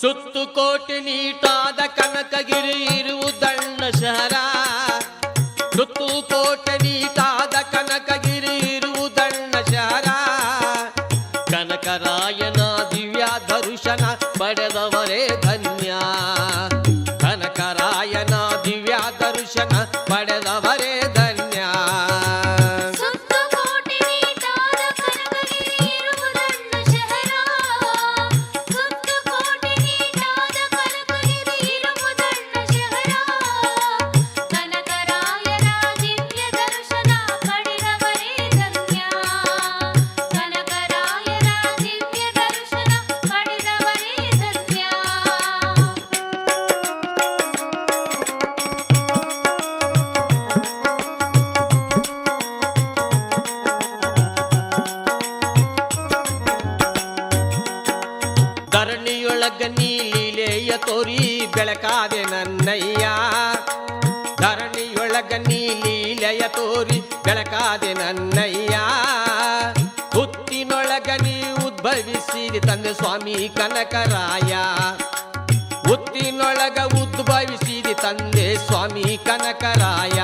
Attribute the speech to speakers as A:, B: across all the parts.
A: ಸುತ್ತು ಕೋಟೆ ನೀಟಾದ ಕನಕಗಿರಿ ಇರುವುದಣ್ಣ ಶಹರ. ಸುತ್ತು ಕೋಟೆ ನೀಟಾದ ಕನಕಗಿರಿ ಇರುವುದಣ್ಣ ಶಹರ. ಕನಕರಾಯನ ದಿವ್ಯ ದರ್ಶನ ಪಡೆದವರೇ ಧನ್ಯ. ಕನಕರಾಯನ ದಿವ್ಯ ದರ್ಶನ ಪಡೆದವರೇ ಧನ್ಯ. ಧರಣಿಯೊಳಗ ನೀಲೀಲೆಯ ತೋರಿ ಬೆಳಕಾದೆ ನನ್ನಯ್ಯ. ಧರಣಿಯೊಳಗ ನೀಲೀಲೆಯ ತೋರಿ ಬೆಳಕಾದೆ ನನ್ನಯ್ಯ. ಹುತ್ತಿನೊಳಗ ನೀ ಉದ್ಭವಿಸಿದ ತಂದೆ ಸ್ವಾಮಿ ಕನಕರಾಯ. ಹುತ್ತಿನೊಳಗ ಉದ್ಭವಿಸಿದ ತಂದೆ ಸ್ವಾಮಿ ಕನಕರಾಯ.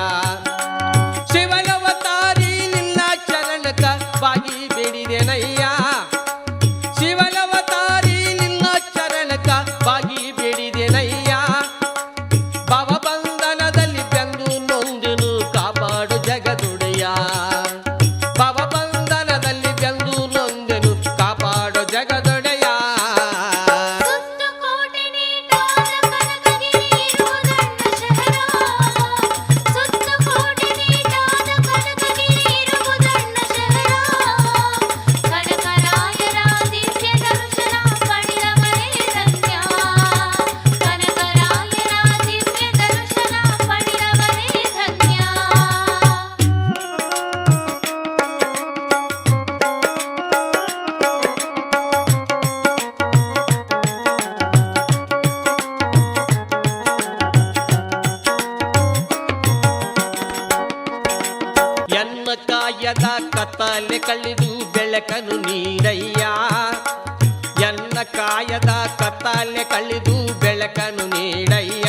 A: ಶಿವನವತಾರಿ ನಿನ್ನ ಚರಣಕ ಬಾಗಿ ಬೇಡಿದೆನಯ್ಯ. ಬಾಗಿ ಬೇಡಿದೆನಯ್ಯ. ಭವಬಂಧನದಲ್ಲಿ ಬೆಂದು ನೊಂದೆನು ಕಾಪಾಡು ಜಗದೊಡೆಯ. ಭವಬಂಧನದಲ್ಲಿ ಬೆಂದು ನೊಂದೆನು ಕಾಪಾಡು ಜಗದೊಡೆಯ. ಎನ್ನ ಕಾಯದ ಕತ್ತಲೆ ಕಳೆದು ಬೆಳಕನು ನೀಡಯ್ಯ. ಎನ್ನ ಕಾಯದ ಕತ್ತಲೆ ಕಳೆದು ಬೆಳಕನು ನೀಡಯ್ಯ.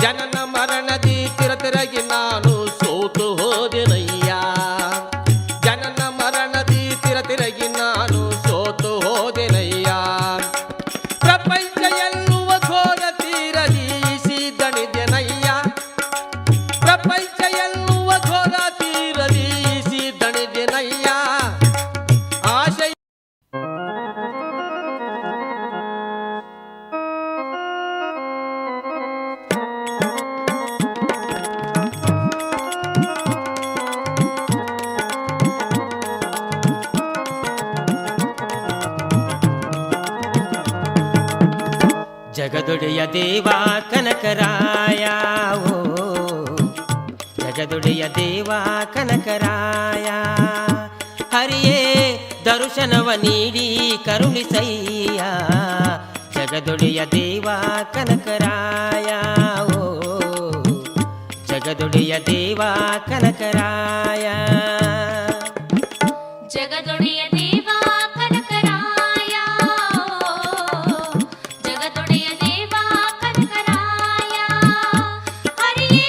A: ಜನನ ಮರಣದಿ ತಿರತಿರಗಿ ನಾನು ಸೋತು ಹೋದೆನಯ್ಯ. ಜನನ ಮರಣದಿ ತಿರತಿರಗಿ ನಾನು ಸೋತು ಹೋದೆನಯ್ಯ. ಪ್ರಪಂಚ ಎನ್ನುವ ಘೋರ ತೀರದೀಸಿ ದಣಿದೆನಯ್ಯ. ಪ್ರಪಂಚ ಎನ್ನುವ ಘೋರ ತೀರದೀಸಿ ದಣಿದೆನಯ್ಯ. ಆಶಯ ಜಗದೊಡೆಯ ದೇವ ಕನಕರಾಯ. ಓ ಜಗದೊಡೆಯ ದೇವ ಕನಕರಾಯ. ಹರಿಯೇ ದರ್ಶನವ ನೀಡಿ ಕರುಣಿಸಯ್ಯ. ಜಗದೊಡೆಯ ದೇವ ಕನಕರಾಯ. ಓ ಜಗದೊಡೆಯ ದೇವ ಕನಕರಾಯ.
B: ಜಗದೊಡೆಯ ದೇವ ಕನಕರಾಯ. ಜಗದೊಡೆಯ ದೇವ ಕನಕರಾಯ. ಹರಿಯೇ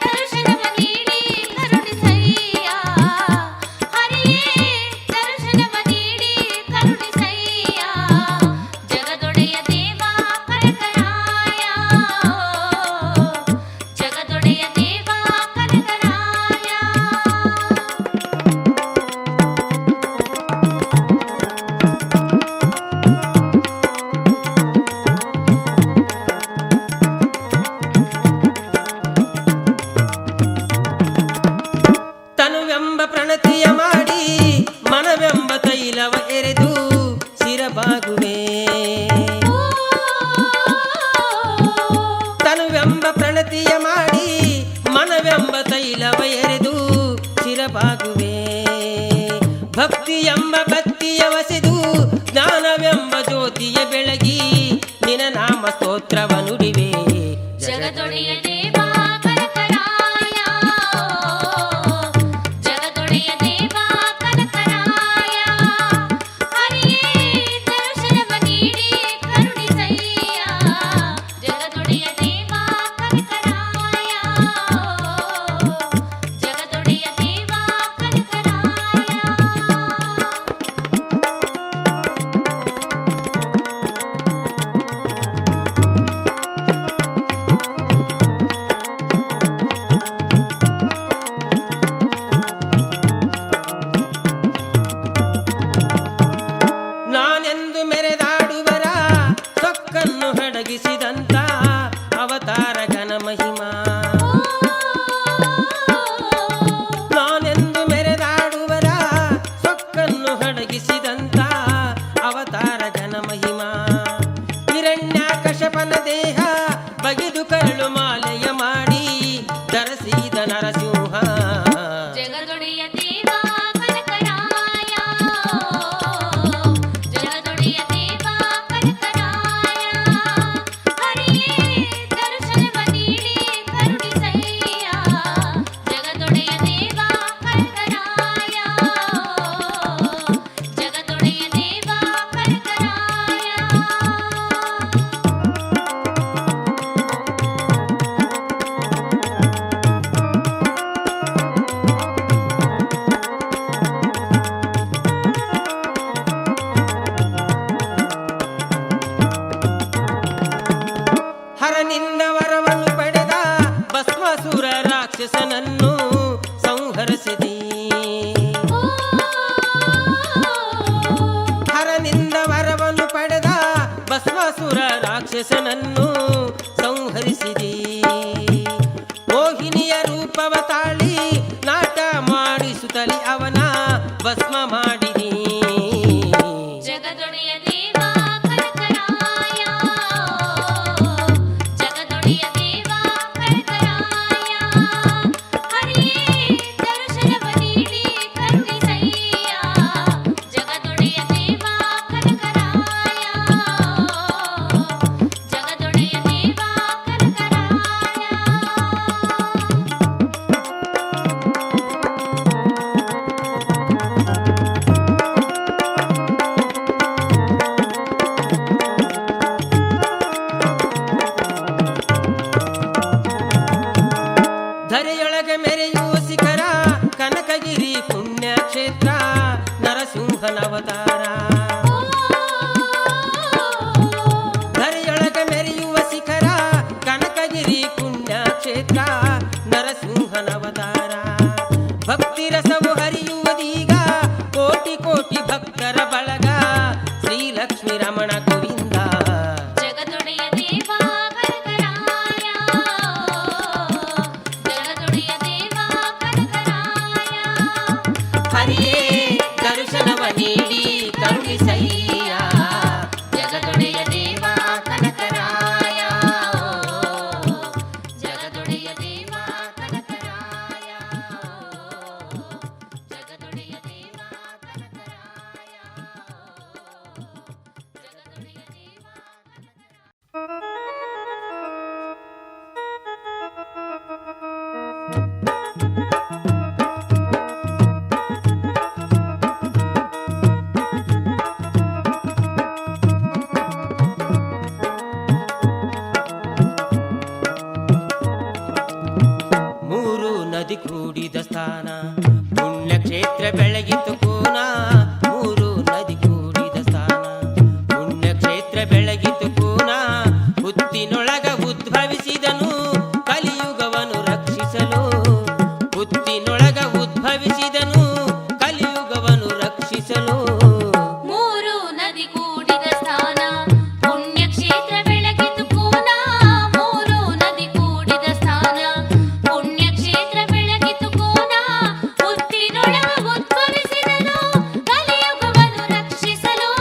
B: ದರ್ಶನವ ನೀಡಿ ಕರುಣಿಸಯ್ಯ. ಹರಿಯೇ ದರ್ಶನವ ನೀಡಿ ಕರುಣಿಸಯ್ಯ. ಜಗದೊಡೆಯ ದೇವ ಕನಕರಾಯ. ಜಗದೊಡೆಯ ದೇವ ಕನಕರಾಯ.
A: ತನುವೆಂಬ ಪ್ರಣತಿಯ ಮಾಡಿ ಮನವೆಂಬ ತೈಲವ ಎರೆದು ಶಿರಬಾಗುವೆ. ತನುವೆಂಬ ಪ್ರಣತಿಯ ಮಾಡಿ ಮನವೆಂಬ ತೈಲವ ಎರೆದು ಶಿರಬಾಗುವೆ. ಭಕ್ತಿ ಎಂಬ ಭಕ್ತಿಯ ವಸೆದು ಜ್ಞಾನವೆಂಬ ಜ್ಯೋತಿಯ ಬೆಳಗಿ ನಿನ ನಾಮ ಸ್ತೋತ್ರವ ನುಡಿವೆ.
B: ಜಗದೊಡೆಯ ದೇವ ಕನಕರಾಯ. ಜಗದೊಡೆಯ ದೇವ ಕನಕರಾಯ. ಹರಿಯೇ ದರ್ಶನವ ನೀಡಿ ಕರುಣಿಸಯ್ಯ.
C: ಭಸ್ಮಾಸುರ ರಾಕ್ಷಸನನ್ನು ಸಂಹರಿಸಿದಿ. ಮೋಹಿನಿಯ ರೂಪವ ತಾಳಿ ನಾಟ ಮಾಡಿಸುತ್ತಲಿ ಅವನ ಭಸ್ಮ ಮಾಡಿದಿ.
B: ಜಗದೊಡೆಯ ದೇವ ಕನಕರಾಯ, ಜಗದೊಡೆಯ ದೇವ ಕನಕರಾಯ, ಹರಿಯೇ ದರ್ಶನವ ನೀಡಿ ಕರುಣಿಸಯ್ಯ. ಜಗದೊಡೆಯ ದೇವ ಕನಕರಾಯ, ಜಗದೊಡೆಯ ದೇವ ಕನಕರಾಯ.
C: ಧರೆಯೊಳಗೆ ಮೆರೆಯುವ ಶಿಖರ ಕನಕಗಿರಿ ಪುಣ್ಯಕ್ಷೇತ್ರ ನರಸಿಂಹನವತಾರ. ಧರೆಯೊಳಗೆ ಮೆರೆಯುವ ಶಿಖರ ಕನಕಗಿರಿ ಪುಣ್ಯಕ್ಷೇತ್ರ ನರಸಿಂಹನವತಾರ. ಭಕ್ತಿ ರಸವು ಹರಿಯುವುದೀಗ ಕೋಟಿ ಕೋಟಿ ಭಕ್ತರ ಬಳಗ. ಶ್ರೀಲಕ್ಷ್ಮೀ ರಮಣ ಗೋವಿಂದ.
B: ಜಗದೊಡೆಯ ದೇವ ಕನಕರಾಯ, ಜಗದೊಡೆಯ ದೇವ ಕನಕರಾಯ,
C: ಹರಿಯೇ ದರ್ಶನವ ನೀಡಿ ಕರುಣಿಸಯ್ಯ. ಜಗದೊಡೆಯ ದೇವ ಕನಕರಾಯ,
B: ಜಗದೊಡೆಯ ದೇವ ಕನಕರಾಯ, ಜಗದೊಡೆಯ ದೇವ ಕನಕರಾಯ, ಜಗದೊಡೆಯ ದೇವ
C: ಮೂರು ನದಿ ಕೂಡಿದ ಸ್ಥಾನ ಪುಣ್ಯಕ್ಷೇತ್ರ ಬೆಳಗಿತು ಕೋನ. ಮೂರು ನದಿ ಕೂಡಿದ ಸ್ಥಾನ ಪುಣ್ಯಕ್ಷೇತ್ರ ಬೆಳಗಿತು ಕೋನ. ಹುತ್ತಿನೊಳಗ ಉದ್ಭವಿಸಿದನು ಕಲಿಯುಗವನ್ನು ರಕ್ಷಿಸಲು. ಹುತ್ತಿನೊಳಗ ಉದ್ಭವಿಸಿದನು ಕಲಿಯುಗವನ್ನು ರಕ್ಷಿಸಲು.
B: ಮೂರು ನದಿ ಕೂಡಿದ ಸ್ಥಾನ ಪುಣ್ಯಕ್ಷೇತ್ರ ಬೆಳಗಿತು ಕೋನ. ಮೂರು ನದಿ ಕೂಡಿದ ಸ್ಥಾನ ಪುಣ್ಯಕ್ಷೇತ್ರ ಬೆಳಗಿತು ಕೋನ. ಹುತ್ತಿನೊಳಗ ಉದ್ಭವಿಸಿದನು ಕಲಿಯುಗವನ್ನು ರಕ್ಷಿಸಲು.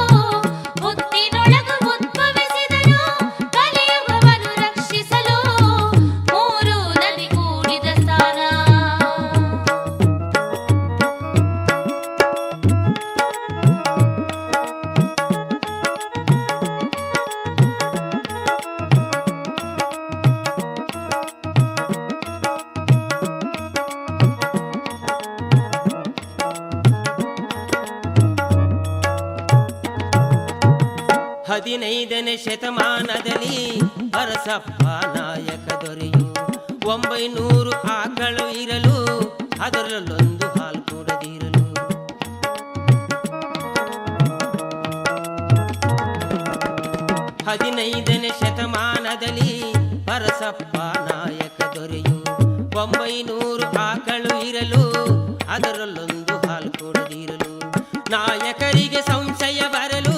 B: ಹುತ್ತಿನೊಳಗ ಉದ್ಭವಿಸಿದನು ಕಲಿಯುಗವನ್ನು ರಕ್ಷಿಸಲು. ಮೂರು ನದಿ ಕೂಡಿದ ಸ್ಥಾನ.
C: ಹದಿನೈದನೇ ಶತಮಾನದಲ್ಲಿ ಅರಸಪ್ಪ ನಾಯಕ ದೊರೆಯು 900 ಆಕಳು ಇರಲು ಅದರಲ್ಲೊಂದು ಹಾಲು ಕೊಡದಿರಲು. ಹದಿನೈದನೇ ಶತಮಾನದಲ್ಲಿ ಅರಸಪ್ಪ ನಾಯಕ ದೊರೆಯು 900 ಆಕಳು ಇರಲು ಅದರಲ್ಲೊಂದು ಹಾಲು ಕೊಡದಿರಲು. ನಾಯಕರಿಗೆ ಸಂಶಯ ಬರಲು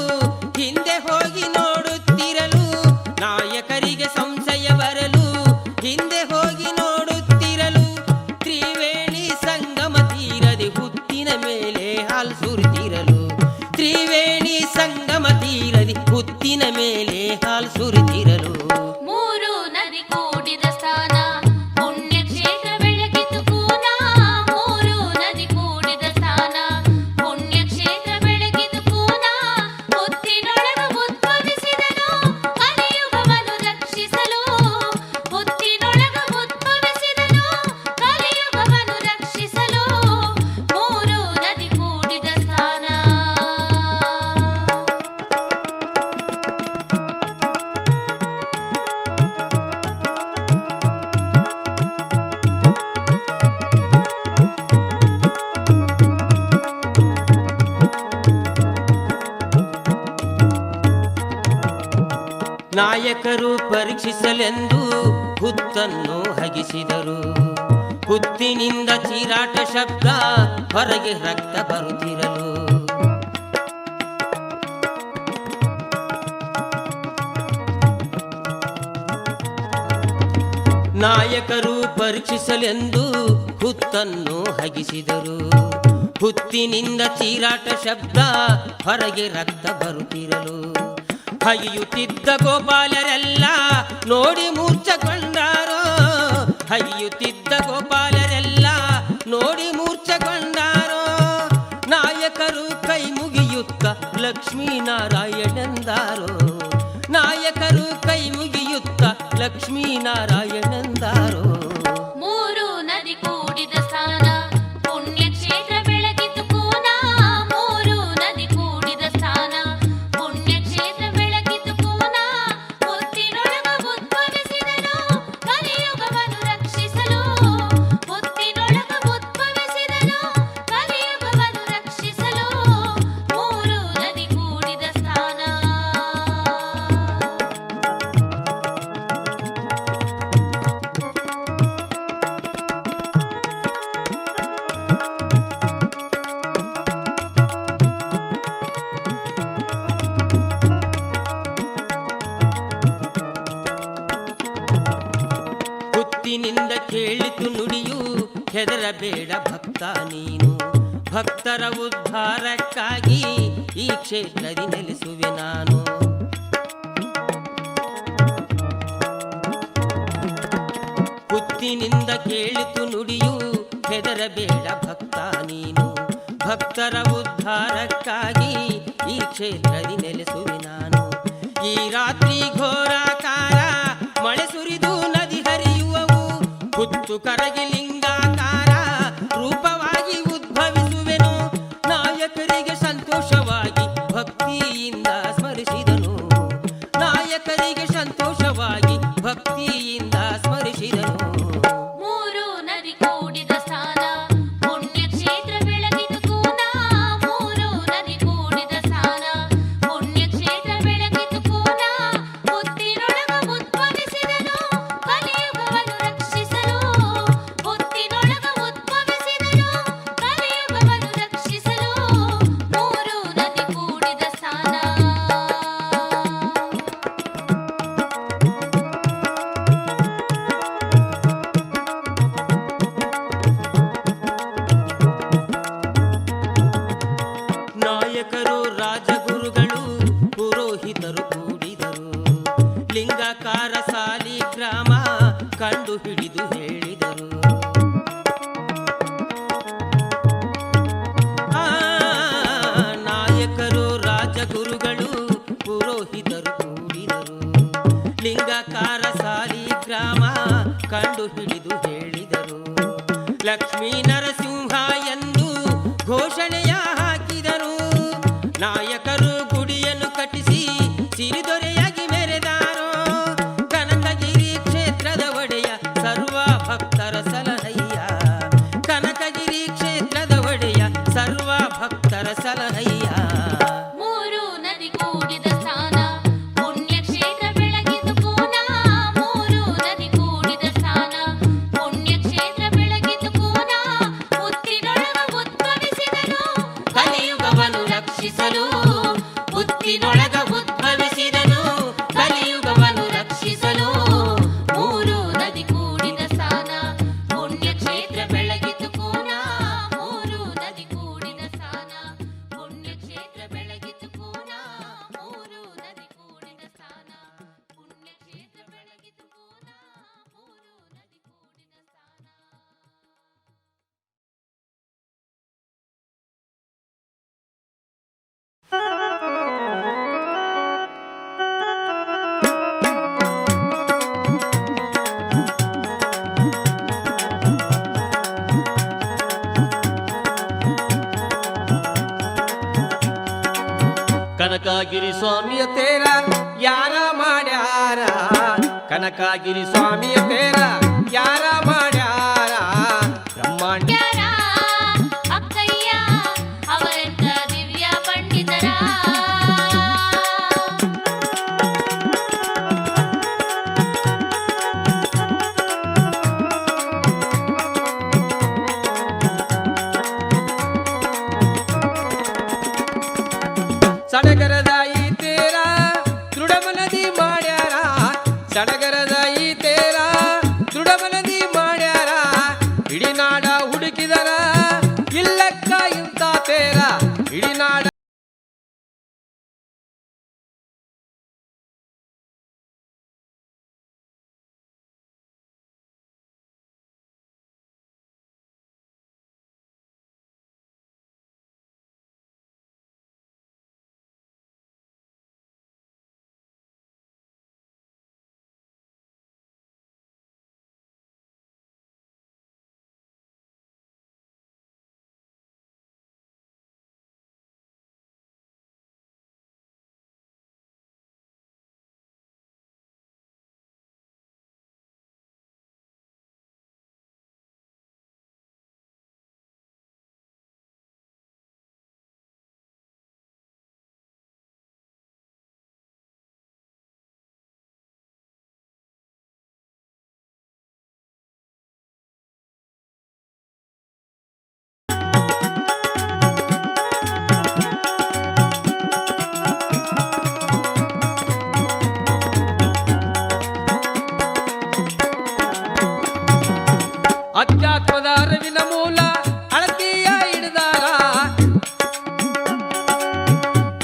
C: ಹಿಂದೆ ಹೋಗಿ ನೋಡುತ್ತಿರಲು. ನಾಯಕರಿಗೆ ಸಂಶಯ ಬರಲು ಹಿಂದೆ ಹೋಗಿ ನೋಡುತ್ತಿರಲು. ತ್ರಿವೇಣಿ ಸಂಗಮ ತೀರದಿ ಹುತ್ತಿನ ಮೇಲೆ ಹಾಲು ಸುರಿತಿರಲು. ತ್ರಿವೇಣಿ ಸಂಗಮ ತೀರದಿ ಹುತ್ತಿನ ಮೇಲೆ ಹಾಲು ಸುರಿತಿರಲು.
B: ಮೂರು ನದಿ ಕೂಡಿದ ಸ್ಥಾನ ಪುಣ್ಯಕ್ಷೇತ್ರ ಬೆಳಗಿತು ಕೋನ. ಮೂರು ನದಿ ಕೂಡಿದ ಸ್ಥಾನ ಪುಣ್ಯಕ್ಷೇತ್ರ ಬೆಳಗಿತು ಕೋನ. ಹುತ್ತಿನೊಳಗ ಉದ್ಭವಿಸಿದನು ಕಲಿಯುಗವನ್ನು ರಕ್ಷಿಸಲು. ಹುತ್ತಿನೊಳಗ ಉದ್ಭವಿಸಿದನು ಕಲಿಯುಗವನ್ನು ರಕ್ಷಿಸಲು. ಮೂರು ನದಿ ಕೂಡಿದ ಸ್ಥಾನ.
C: ನಾಯಕರು ಪರೀಕ್ಷಿಸಲೆಂದು ಹುತ್ತನ್ನು ಹಗಿಸಿದರು. ಹುತ್ತಿನಿಂದ ಚೀರಾಟ ಶಬ್ದ ಹೊರಗೆ ರಕ್ತ ಬರುತ್ತಿರಲು. ನಾಯಕರು ಪರೀಕ್ಷಿಸಲೆಂದು ಹುತ್ತನ್ನು ಹಗಿಸಿದರು. ಹುತ್ತಿನಿಂದ ಚೀರಾಟ ಶಬ್ದ, ಹೊರಗೆ ರಕ್ತ ಬರುತ್ತಿರಲು ಹಗಿಯುತ್ತಿದ್ದ ಗೋಪಾಲರೆಲ್ಲ ನೋಡಿ ಮೂರ್ಛೆಗೊಂಡಾರೋ. ಹಗಿಯುತ್ತಿದ್ದ ಗೋಪಾಲರೆಲ್ಲ ನೋಡಿ ಮೂರ್ಛೆಗೊಂಡಾರೋ. ನಾಯಕರು ಕೈ ಮುಗಿಯುತ್ತ ಲಕ್ಷ್ಮೀನಾರಾಯಣೆಂದಾರೋ. ನಾಯಕರು ಕೈ ಮುಗಿಯುತ್ತ ಲಕ್ಷ್ಮೀನಾರಾಯಣೆಂದಾರೋ.
B: ಮೂರು ನದಿ ಕೂಡಿದ ಸ್ಥಾನ ಪುಣ್ಯಕ್ಷೇತ್ರ ಬೆಳಗಿತು ಕೂನ. ಮೂರು ನದಿ ಕೂಡಿದ ಸ್ಥಾನ ಪುಣ್ಯಕ್ಷೇತ್ರ ಬೆಳಗಿತು ಕೂನ. ಹೊತ್ತಿನೊಳಗ ಉದ್ಭವಿಸಿದನು ಕಲಿಯುಗವನ್ನು ರಕ್ಷಿಸಲು. ಹೊತ್ತಿನೊಳಗ ಉದ್ಭವಿಸಿದನು ಕಲಿಯುಗವನ್ನು ರಕ್ಷಿಸಲು. ಮೂರು ನದಿ ಕೂಡಿದ ಸ್ಥಾನ.
C: ಹುತ್ತಿನಿಂದ ಕೇಳಿತು ನುಡಿಯು, ಹೆದರಬೇಡ ಭಕ್ತ ನೀನು. ಭಕ್ತರ ಉದ್ಧಾರಕ್ಕಾಗಿ ಈ ಕ್ಷೇತ್ರದಿ ನೆಲೆಸುವೆ ನಾನು. ಹುತ್ತಿನಿಂದ ಕೇಳಿತು ನುಡಿಯು, ಹೆದರಬೇಡ ಭಕ್ತ ನೀನು. ಭಕ್ತರ ಉದ್ಧಾರಕ್ಕಾಗಿ ಈ ಕ್ಷೇತ್ರದಿ ನೆಲೆಸುವೆ ನಾನು. ಈ ರಾತ್ರಿ ಘೋರಾಕಾರ ಮಳೆ ಸುರಿದು ನದಿ ಹರಿಯುವವು. ಹುತ್ತು ಕರಗಿ ಲಿಂಗಾಕಾರ ರೂಪವಾಗಿ ಉದ್ಭವಿಸುವೆನು. ನಾಯಕರಿಗೆ ಸಂತೋಷವಾಗಿ ಭಕ್ತಿಯಿಂದ ಸ್ಮರಿಸಿದನು. ನಾಯಕರಿಗೆ ಸಂತೋಷವಾಗಿ ಭಕ್ತಿಯಿಂದ ಸ್ಮರಿಸಿದನು.
B: ಮೂರು ನದಿ ಕೂಡಿದ ಸ್ಥಾನ ಪುಣ್ಯಕ್ಷೇತ್ರ ಬೆಳಗಿತು ಕೂನ. ಮೂರು ನದಿ ಕೂಡಿದ ಸ್ಥಾನ ಪುಣ್ಯಕ್ಷೇತ್ರ ಬೆಳಗಿತು ಕೂನ. ಹೊತ್ತಿನೊಳಗ ಉದ್ಭವಿಸಿದನು ಕಲಿಯುಗವನ್ನು ರಕ್ಷಿಸಲು. ಹೊತ್ತಿನೊಳಗ ಉದ್ಭವಿಸಿದನು ಕಲಿಯುಗವನ್ನು ರಕ್ಷಿಸಲು. ಮೂರು ನದಿ ಕೂಡಿದ ಸ್ಥಾನ.
C: ನಾಯಕರು ರಾಜಗುರುಗಳು ಪುರೋಹಿತರು ಕೂಡಿದರು. ಲಿಂಗಾಕಾರ ಸಾಲಿಗ್ರಾಮ ಕಂಡು ಹಿಡಿದು ಹೇಳಿದರು. ನಾಯಕರು ರಾಜಗುರುಗಳು ಪುರೋಹಿತರು ಕೂಡಿದರು. ಲಿಂಗಾಕಾರ ಸಾಲಿಗ್ರಾಮ ಕಂಡು ಹಿಡಿದು ಹೇಳಿದರು. ಲಕ್ಷ್ಮೀ ನರಸಿಂಹ ಎಂದು ಘೋಷಣೆಯ ಹಾಕಿದರು. ನಾಯಕರು ಗುಡಿಯನ್ನು ಕಟ್ಟಿಸಿ ಸಿರಿದೊರೆಯಾಗಿ ಮೆರೆದಾರೋ. ಕನಕಗಿರಿ ಕ್ಷೇತ್ರದ ಒಡೆಯ ಸರ್ವ ಭಕ್ತರ ಸಲಹಯ್ಯ. ಕನಕಗಿರಿ ಕ್ಷೇತ್ರದ ಒಡೆಯ ಸರ್ವ ಭಕ್ತರ ಸಲಹಯ್ಯ.
B: ಮೂರು ನದಿ ಕೂಡಿದ ಸ್ಥಾನ ಪುಣ್ಯಕ್ಷೇತ್ರ ಬೆಳಗಿತು ಕೂನ. ಮೂರು ನದಿ ಕೂಡಿದ ಸ್ಥಾನ ಪುಣ್ಯಕ್ಷೇತ್ರ ಬೆಳಗಿತು ಕೂನ. ಹುತ್ತಿನೊಳಗ ಉದ್ಭವಿಸಿದನು
C: ಕಲಿಯುಗವನ್ನು ರಕ್ಷಿಸಲು. ಹುತ್ತಿನೊಳಗ ಉದ್ಭವಿಸಿದನು ಕಲಿಯುಗವನ್ನು ರಕ್ಷಿಸಲು.
B: ಮೂರು ನದಿ ಕೂಡಿದ ಸ್ಥಾನ ಪುಣ್ಯಕ್ಷೇತ್ರ ಬೆಳಗಿತು ಕೂನ. ಮೂರು ನದಿ ಕೂಡಿದ ಸ್ಥಾನ ಪುಣ್ಯಕ್ಷೇತ್ರ ಬೆಳಗಿತು ಕೂನ. ಮೂರು ನದಿ ಕೂಡಿದ ಸ್ಥಾನ ಪುಣ್ಯಕ್ಷೇತ್ರ ಬೆಳಗಿತು ಕೂನ. ಮೂರು ನದಿ ಕೂಡಿದ ಸ್ಥಾನ.
A: ಕನಕಗಿರಿ ಸ್ವಾಮಿಯ ತೇರ ಯಾರ ಮಾಡ್ಯಾರ? ಕನಕಗಿರಿ ಸ್ವಾಮಿಯ ತೇರ ಯಾರ ಮಾಡ್ಯಾರ? ಬ್ರಹ್ಮಾಂಡ
B: ಯಾರ ಅಕ್ಕಯ್ಯ ಅವರೆಂತ ದಿವ್ಯ ಪಂಡಿತರ.
A: ಸಡಗರದ ಈ ತೇರ ದೃಢ ಮನದಿ ಮಾಡ್ಯಾರ. ಸಡಗರದ ಈ ತೇರ ದೃಢ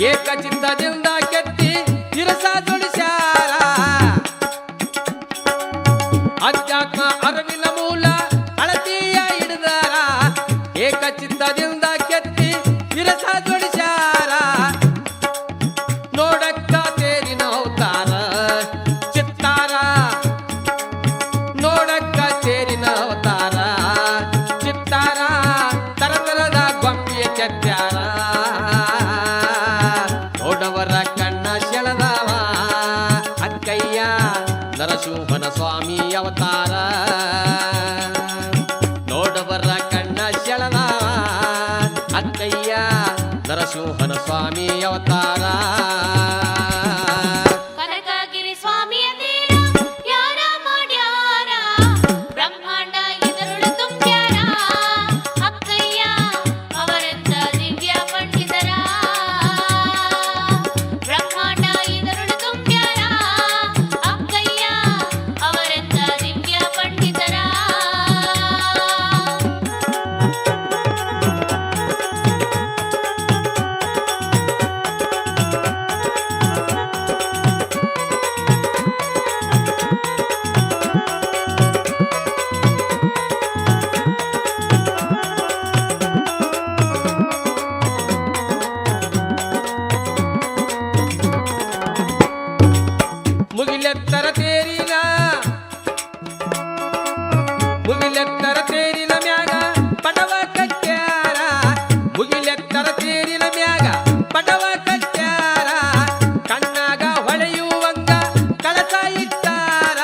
A: ಏಕಚಿತ್ತದಿಂದ ಕೆತ್ತಿ ಶಿರಸ ಜೋಡಿಸ್ಯಾರ ಅಧ್ಯಾತ್ಮ ಅರಿವಿನ ಮೂಲ ಅಳತಿಯ ಹಿಡಿದಾರ ಏಕಚಿತ್ತದಿಂದ ಕೆತ್ತಿ ಶಿರಸ ಜೋಡಿಸ್ಯಾರ ನೋಡಕ್ಕ ತೇರಿನ ಅವತಾರ ಚಿತ್ತಾರ ನೋಡಕ್ಕ ತೇರಿನ ಅವತಾರ ಚಿತ್ತಾರ ತರತರದ ಗೊಂಬೆಯ ಕೆತ್ಯಾರ ನೋಡವರ ಕಣ್ಣ ಸೆಳೆದವ ಅಕ್ಕಯ್ಯ ನರಸಿಂಹನ ಸ್ವಾಮಿ ಅವತಾರ ನೋಡವರ ಕಣ್ಣ ಸೆಳೆದವ ಅಕ್ಕಯ್ಯ ನರಸಿಂಹನ ಸ್ವಾಮಿ ಅವತಾರ
B: ಕನಕಗಿರಿ ಸ್ವಾಮಿಯ ತೀರ ಯಾರ ಮಾಡ್ಯಾರ ಬ್ರಹ್ಮಾಂಡ ಇದರುಳು ತುಂಬ್ಯಾರ ಅಕ್ಕಯ್ಯ ಅವರಂತ ದಿವ್ಯ ಪಂಡಿತರ ಬ್ರಹ್ಮಾಂಡ ಇದರುಳು ತುಂಬ್ಯಾರ ಅಕ್ಕಯ್ಯ ಅವರಂತ ದಿವ್ಯ ಪಂಡಿತರ
A: ಮುಗಿಲೆತ್ತರ ತೇರಿನ ಮುಗಿಲೆತ್ತರ ತೇರಿನ ಮ್ಯಾಗ ಪಟವ ಕಟ್ಟ್ಯಾರ ಮುಗಿಲೆತ್ತರ ತೇರಿನ ಮ್ಯಾಗ ಪಟವ ಕಟ್ಟ್ಯಾರ ಕಣ್ಣಾಗ ಹೊಳೆಯುವಂಗ ಕಳಸ ಇಟ್ಟಾರ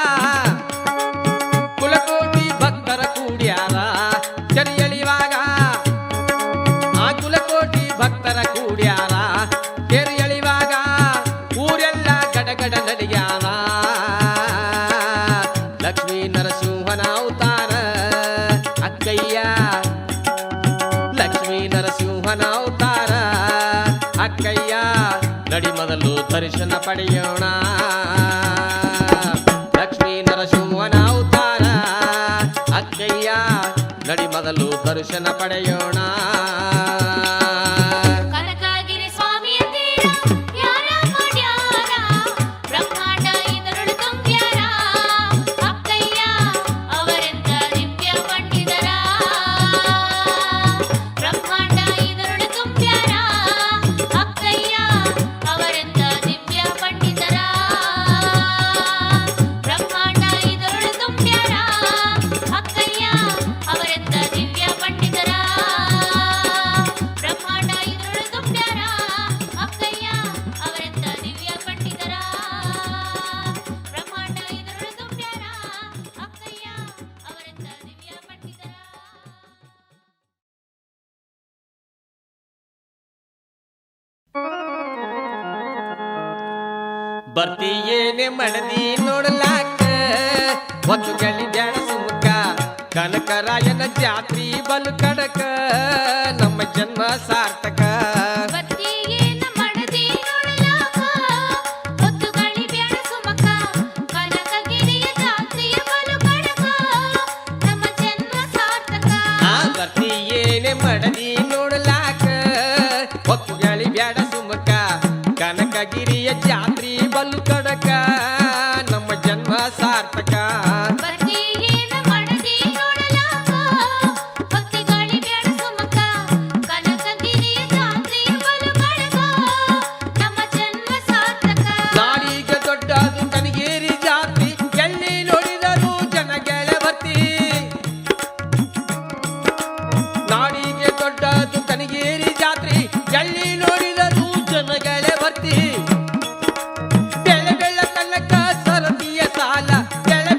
A: ಕುಲಕೋಟಿ ಭಕ್ತರ ಕೂಡ್ಯಾರ ಕೆರೆಯಳಿವಾಗ ಆ ಕುಲಕೋಟಿ ಭಕ್ತರ ಕೂಡ್ಯಾರ ಕೆರೆಯಳಿವಾಗ ಊರೆಲ್ಲ ಗಡಗಡ ನಡಿಯಾನ ಲಕ್ಷ್ಮೀ ನರಸಿಂಹನ ಅವತಾರ ಅಕ್ಕಯ್ಯ ಲಕ್ಷ್ಮೀ ನರಸಿಂಹನ ಅವತಾರ ಅಕ್ಕಯ್ಯ ನಡಿ ಮೊದಲು ದರ್ಶನ ಪಡೆಯೋಣ ಲಕ್ಷ್ಮೀ ನರಸಿಂಹನ ಅವತಾರ ಅಕ್ಕಯ್ಯ ನಡಿ ಮೊದಲು ದರ್ಶನ ಪಡೆಯೋಣ
B: ಕನಕಗಿರಿ ಸ್ವಾಮಿಯ ತೀರ ಯಾರ ಮಾಡ್ಯಾರ ಬ್ರಹ್ಮಾಂಡ ಇದರುಳು ತುಂಬ್ಯಾರ ಅಕ್ಕಯ್ಯ ಅವರಂತ ದಿವ್ಯ ಪಂಡಿತರ ಬ್ರಹ್ಮಾಂಡ ಇದರುಳು ತುಂಬ್ಯಾರ ಅಕ್ಕಯ್ಯ ಅವರಂತ ದಿವ್ಯ ಪಂಡಿತರ ಬ್ರಹ್ಮಾಂಡ ಇದರುಳು ತುಂಬ್ಯಾರ ಅಕ್ಕಯ್ಯ ಅವರಂತ ದಿವ್ಯ ಪಂಡಿತರ ಬ್ರಹ್ಮಾಂಡ ಇದರುಳು ತುಂಬ್ಯಾರ ಅಕ್ಕಯ್ಯ ಅವರಂತ ದಿವ್ಯ ಪಂಡಿತರ ಬ್ರಹ್ಮಾಂಡ ಇದರುಳು ತುಂಬ್ಯಾರ ಅಕ್ಕಯ್ಯ ಅವರಂತ ದಿವ್ಯ ಪಂಡಿತರ
A: ಬರ್ತೀಯೇನೆ ಮಡದಿ ನೋಡಲಾಕ ಒಂದು ಗಳಿ ಬ್ಯಾಡ ಸುಮುಖ ಕನಕರಾಯನ ಜಾತ್ರಿ ಬಲು ಕಡಕ ನಮ್ಮ ಜನ್ಮ ಸಾರ್ಥಕ
B: ಬತ್ತಿಯೇನ ಮಡದಿ ನೋಡಲಾಕ ಹೊತ್ತು ಗಾಳಿ ಬ್ಯಾಡ ಸುಮಕ ಕನಕಗಿರಿಯ ಜಾತ್ರೆಯ ಬಲು ಕಡಕ ನಮ್ಮ ಜನ್ಮ ಸಾರ್ಥಕ
A: ಬರ್ತೀಯೇನೆ ಮಡದಿ ನೋಡಲಾಕ ಒಂದು ಗಳಿ ಬ್ಯಾಡ ಸುಮುಖ ಕನಕಗಿರಿಯ ಜಾತ್ರಿ ಬಲು ಕಡಕ ನಮ್ಮ ಜನ್ಮ ಸಾರ್ಥಕ
B: ಬತ್ತಿಯೇನ ಮಡದಿ ನೋಡಲಾಕ ಹೊತ್ತು ಗಾಳಿ ಬ್ಯಾಡ ಸುಮಕ ಕನಕಗಿರಿಯ ಜಾತ್ರೆಯ ಬಲು ಕಡಕ ನಮ್ಮ ಜನ್ಮ ಸಾರ್ಥಕ
A: ನಾಡಿಗೆ ದೊಡ್ಡದು ಕನಗೇರಿ ಜಾತ್ರಿ ಎಲ್ಲಿ ನೋಡಿದರೂ ಜನಗಳ ಭರ್ತಿ ನಾಡಿಗೆ ದೊಡ್ಡದು ಕನಗೇರಿ ಜಾತ್ರಿ ಎಲ್ಲಿ ನೋಡಿದರೂ ಜನಗಳ ಭರ್ತಿ ಬೆಳೆ ಬೆಳ್ಳ ತನಕ ಸರದಿಯ ಸಾಲ ಬೆಳೆ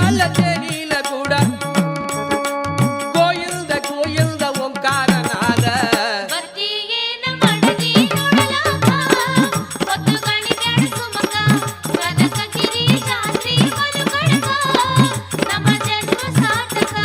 A: ತಾಳ ತೇರಿನ ಕೂಡ ಗೋಯಿಲ್ದ ಗೋಯಿಲ್ದ ಓಂಕಾರನಾದ
B: ಬತ್ತಿಯೇನ ಮಡದಿ ನೋಡಲಾಕ ಹೊತ್ತು ಗಣಿಗ್ಯಾಡ ಸುಮಕ ಕನಕಗಿರಿ ಜಾತ್ರಿ ಮನುಕಡಕ ನಮ್ಮ ಜನ್ಮ ಸಾರ್ಥಕ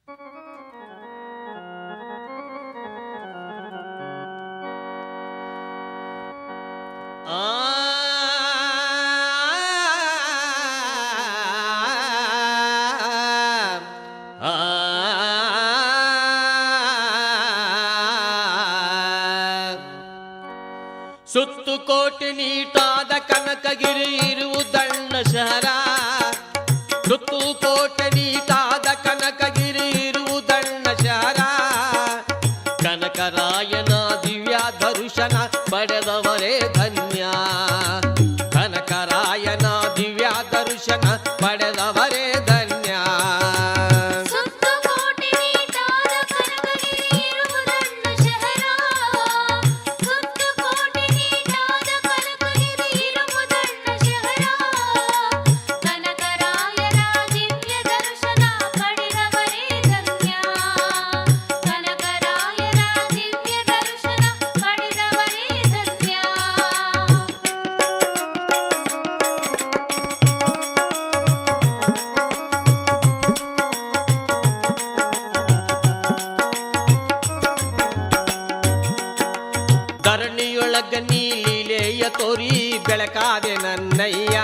A: ಸುತ್ತು ಕೋಟಿ ನೀಟಾದ ಕನಕಗಿರಿ ಇರುವುದಣ್ಣ ಶಹರ. ಸುತ್ತು ಕೋಟಿ ನೀಟಾದ ಕನಕಗಿರಿ ಇರುವುದಣ್ಣ ಶಹರ. ಕನಕರಾಯನ ದಿವ್ಯ ದರ್ಶನ ಪಡೆದವರೇ ಧನ್ಯ. ಕನಕರಾಯನ ದಿವ್ಯ ದರ್ಶನ ಪಡೆದವರೇ ಧನ್ಯ. ಧರಣಿಯೊಳಗ ನೀ ಲೀಲೆಯ ತೋರಿ ಬೆಳಕಾದೆ ನನ್ನಯ್ಯ.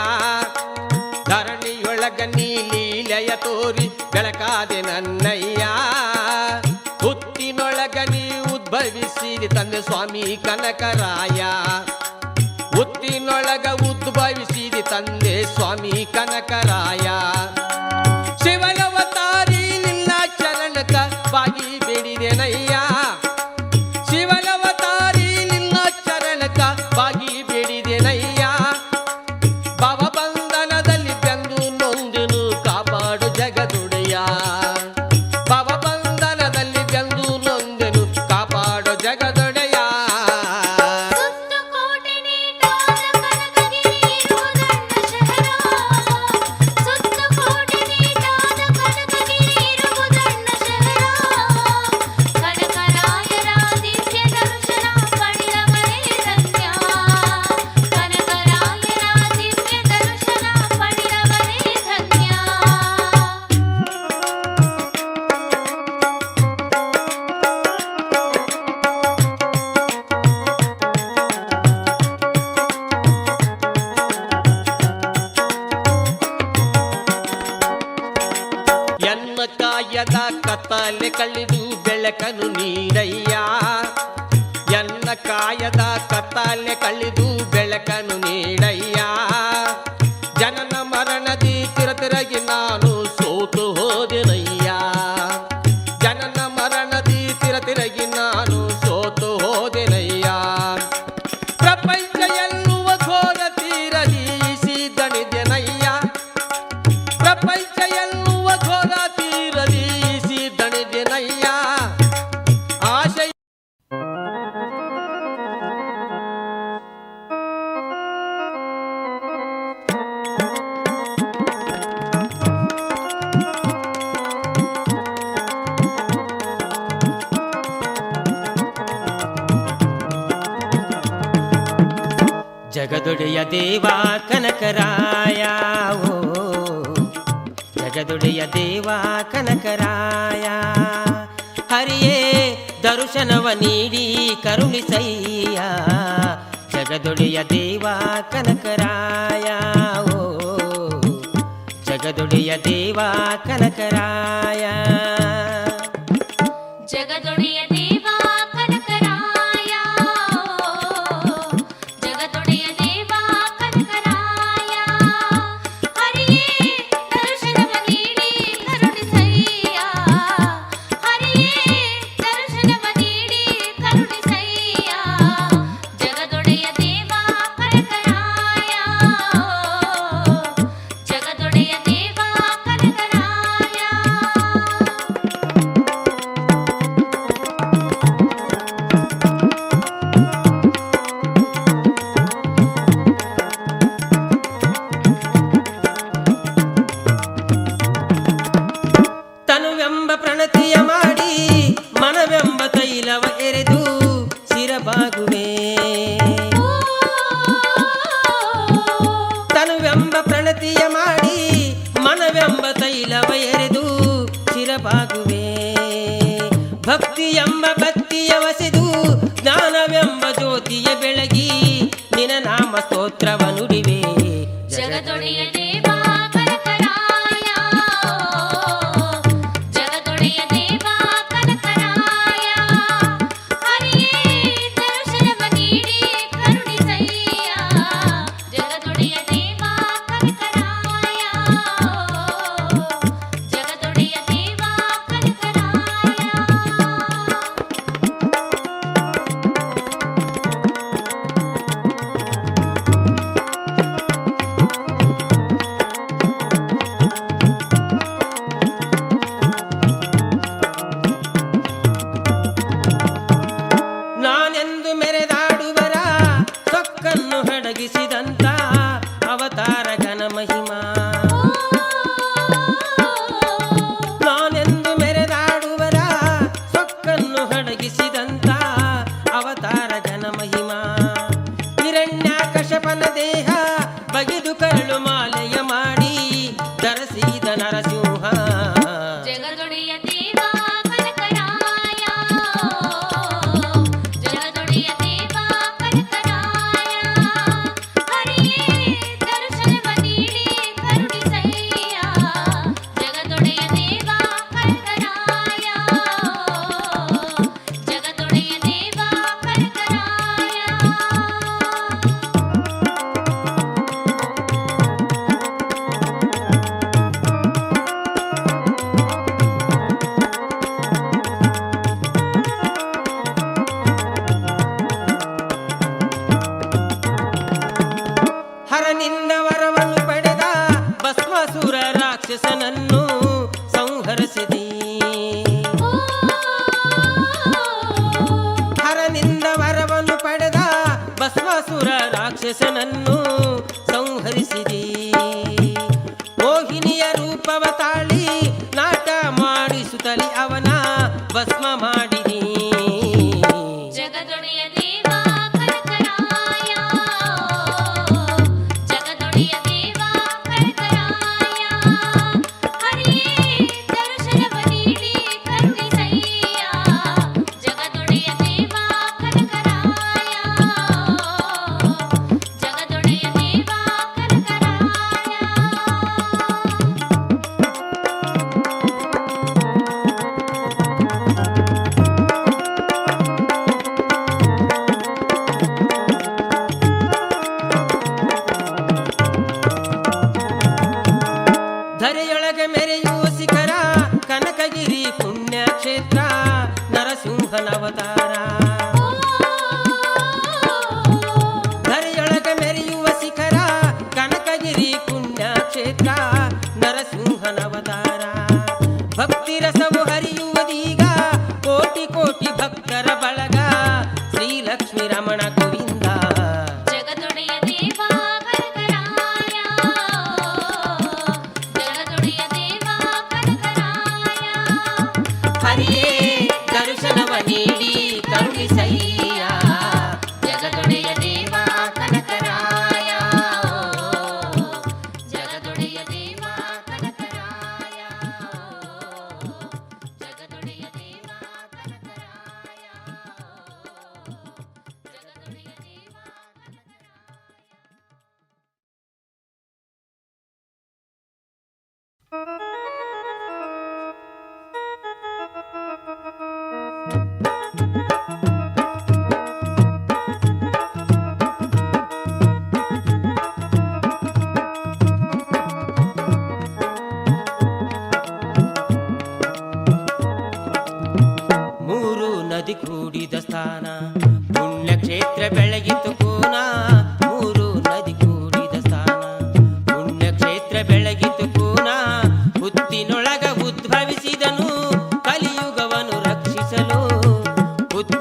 A: ಧರಣಿಯೊಳಗ ನೀ ಲೀಲೆಯ ತೋರಿ ಬೆಳಕಾದೆ ನನ್ನಯ್ಯ. ಹುತ್ತಿನೊಳಗ ನೀ ಉದ್ಭವಿಸಿದ ತಂದೆ ಸ್ವಾಮಿ ಕನಕರಾಯ. ಹುತ್ತಿನೊಳಗ ಉದ್ಭವಿಸಿದ ತಂದೆ ಸ್ವಾಮಿ ಕನಕರಾಯ. ಶಿವನವತಾರಿ ನಿನ್ನ ಚರಣಕ ಬಾಗಿ ಬೇಡಿದೆನಯ್ಯ. ಶಿವನವತಾರಿ ನಿನ್ನ ಚರಣಕ ಬಾಗಿ ಬೇಡಿದೆನಯ್ಯ. ಭವಬಂಧನದಲ್ಲಿ ಬೆಂದು ನೊಂದೆನು ಕಾಪಾಡು ಜಗದೊಡೆಯ. ಭವಬಂಧನದಲ್ಲಿ ಬೆಂದು ನೊಂದೆನು ಕಾಪಾಡು ಜಗದೊಡೆಯ. ಎನ್ನ ಕಾಯದ ಕತ್ತಲೆ ಕಳೆದು ಬೆಳಕನು ನೀಡಯ್ಯ. ಎನ್ನ ಕಾಯದ ಕತ್ತಲೆ ಕಳೆದು ಬೆಳಕನು ನೀಡಯ್ಯ. ಜನನ ಮರಣದಿ ತಿರತಿರಗಿ ನಾನು ಸೋತು ಹೋದೆನಯ್ಯ. ಜನನ ಮರಣದಿ ತಿರತಿರಗಿ ನಾನು ಸೋತು ಹೋದೆನಯ್ಯ. ಪ್ರಪಂಚ ಎನ್ನುವ ಘೋರ ತೀರದೀಸಿ ದಣಿದೆನಯ್ಯ. ಪ್ರಪಂಚ ಎನ್ನುವ ಘೋರ ತೀರದೀಸಿ ದಣಿದೆನಯ್ಯ. ಆಶಯ
C: ಜಗದೊಡೆಯ ದೇವ ಕನಕರಾಯ. ಓ ಜಗದೊಡೆಯ ದೇವ ಕನಕರಾಯ. ಹರಿಯೇ ದರ್ಶನವ ನೀಡಿ ಕರುಣಿಸಯ್ಯ. ಜಗದೊಡೆಯ ದೇವ ಕನಕರಾಯ. ಓ ಜಗದೊಡೆಯ ದೇವ ಕನಕರಾಯ.
B: ಜಗದೊಡೆಯ ದೇವ ಕನಕರಾಯ. ಜಗದೊಡೆಯ ದೇವ ಕನಕರಾಯ. ಹರಿಯೇ ದರ್ಶನವ ನೀಡಿ ಕರುಣಿಸಯ್ಯ. ಹರಿಯೇ ದರ್ಶನವ ನೀಡಿ ಕರುಣಿಸಯ್ಯ. ಜಗದೊಡೆಯ ದೇವ ಕನಕರಾಯ. ಜಗದೊಡೆಯ ದೇವ ಕನಕರಾಯ.
C: ತನುವೆಂಬ ಪ್ರಣತಿಯ ಮಾಡಿ ಮನವೆಂಬ ತೈಲವ ಎರೆದು ಶಿರಬಾಗುವೆ. ತನುವೆಂಬ ಪ್ರಣತಿಯ ಮಾಡಿ ಮನವೆಂಬ ತೈಲವ ಎರೆದು ಶಿರಬಾಗುವೆ. ಎಂಬ ಬತ್ತಿಯ ವಸೆದು ಜ್ಞಾನವೆಂಬ ಜ್ಯೋತಿಯ ಬೆಳಗಿ ನಿನ ನಾಮ ಸ್ತೋತ್ರವ ನುಡಿವೆ
B: ಜಗದೊಡೆಯ ದೇವ ಕನಕರಾಯ ಜಗದೊಡೆಯ ದೇವ ಕನಕರಾಯ ಹರಿಯೇ ದರ್ಶನವ ನೀಡಿ ಕರುಣಿಸಯ್ಯ ಜಗದೊಡೆಯ ದೇವ ಕನಕರಾಯ ಜಗದೊಡೆಯ ದೇವ ಕನಕರಾಯ
C: ನಾನೆಂದು ಮೆರೆದಾಡುವರ ಸೊಕ್ಕನ್ನು ಹಡಗಿಸಿದಂತ ಅವತಾರ ಘನ ಮಹಿಮಾ ನಾನೆಂದು ಮೆರೆದಾಡುವರ ಸೊಕ್ಕನ್ನು ಹಡಗಿಸಿದಂತ ಅವತಾರ ಘನ ಮಹಿಮಾ ಹಿರಣ್ಯಾಕಶಪನ ದೇಹ ಬಗೆದು ಕರಳು ಮಾಲೆಯ ಮಾಡಿ ಧರಿಸಿದ ನರಸಿಂಹ
B: ಜಗದೊಡೆಯ ದೇವ ಕನಕರಾಯ ಜಗದೊಡೆಯ ದೇವ ಕನಕರಾಯ ಹರಿಯೇ ದರ್ಶನವ ನೀಡಿ ಕರುಣಿಸಯ್ಯ ಜಗದೊಡೆಯ ದೇವ ಕನಕರಾಯ ಜಗದೊಡೆಯ ದೇವ ಕನಕರಾಯ
C: ಹರನಿಂದ ವರವನ್ನು ಪಡೆದ ಭಸ್ಮಾಸುರ ರಾಕ್ಷಸನನ್ನು ಸಂಹರಿಸಿದಿ ಹರನಿಂದ ವರವನ್ನು ಪಡೆದ ಭಸ್ಮಾಸುರ ರಾಕ್ಷಸನನ್ನು ಸಂಹರಿಸಿದಿ ಮೋಹಿನಿಯ ರೂಪವ ತಾಳಿ ನಾಟ ಮಾಡಿಸುತ್ತಲಿ ಅವನ ಭಸ್ಮ ಮಾಡಿದಿ
B: ಜಗದೊಡೆಯ ದೇವ ಕನಕರಾಯ ಜಗದೊಡೆಯ ದೇವ ಕನಕರಾಯ ಹರಿಯೇ ದರ್ಶನವ ನೀಡಿ ಕರುಣಿಸಯ್ಯ ಜಗದೊಡೆಯ ದೇವ ಕನಕರಾಯ ಜಗದೊಡೆಯ ದೇವ ಕನಕರಾಯ
C: ಧರೆಯೊಳಗೆ ಮೆರೆಯುವ ಶಿಖರ ಕನಕಗಿರಿ ಪುಣ್ಯಕ್ಷೇತ್ರ ನರಸಿಂಹನವತಾರ ಧರೆಯೊಳಗೆ ಮೆರೆಯುವ ಶಿಖರ ಕನಕಗಿರಿ ಪುಣ್ಯಕ್ಷೇತ್ರ ನರಸಿಂಹನವತಾರ ಭಕ್ತಿ ರಸವು ಹರಿಯುವುದೀಗ ಕೋಟಿ ಕೋಟಿ ಭಕ್ತರ ಬಳಗ ಶ್ರೀಲಕ್ಷ್ಮೀ ರಮಣ ಗೋವಿಂದ
B: ಜಗದೊಡೆಯ ದೇವ ಕನಕರಾಯ ಜಗದೊಡೆಯ ದೇವ ಕನಕರಾಯ
C: ಹರಿಯೇ ದರ್ಶನವ ನೀಡಿ ಕರುಣಿಸಯ್ಯ ಜಗದೊಡೆಯ ದೇವ ಕನಕರಾಯ
B: ಜಗದೊಡೆಯ ದೇವ ಕನಕರಾಯ ಜಗದೊಡೆಯ ದೇವ ಕನಕರಾಯ ಜಗದೊಡೆಯ ದೇವ
C: ಮೂರು ನದಿ ಕೂಡಿದ ಸ್ಥಾನ ಪುಣ್ಯಕ್ಷೇತ್ರ ಬೆಳಗಿತು ಕೋನ ಮೂರು ನದಿ ಕೂಡಿದ ಸ್ಥಾನ ಪುಣ್ಯಕ್ಷೇತ್ರ ಬೆಳಗಿತು ಕೋನ ಹುತ್ತಿನೊಳಗ ಉದ್ಭವಿಸಿದನು ಕಲಿಯುಗವನ್ನು ರಕ್ಷಿಸಲು ಹುತ್ತಿನೊಳಗ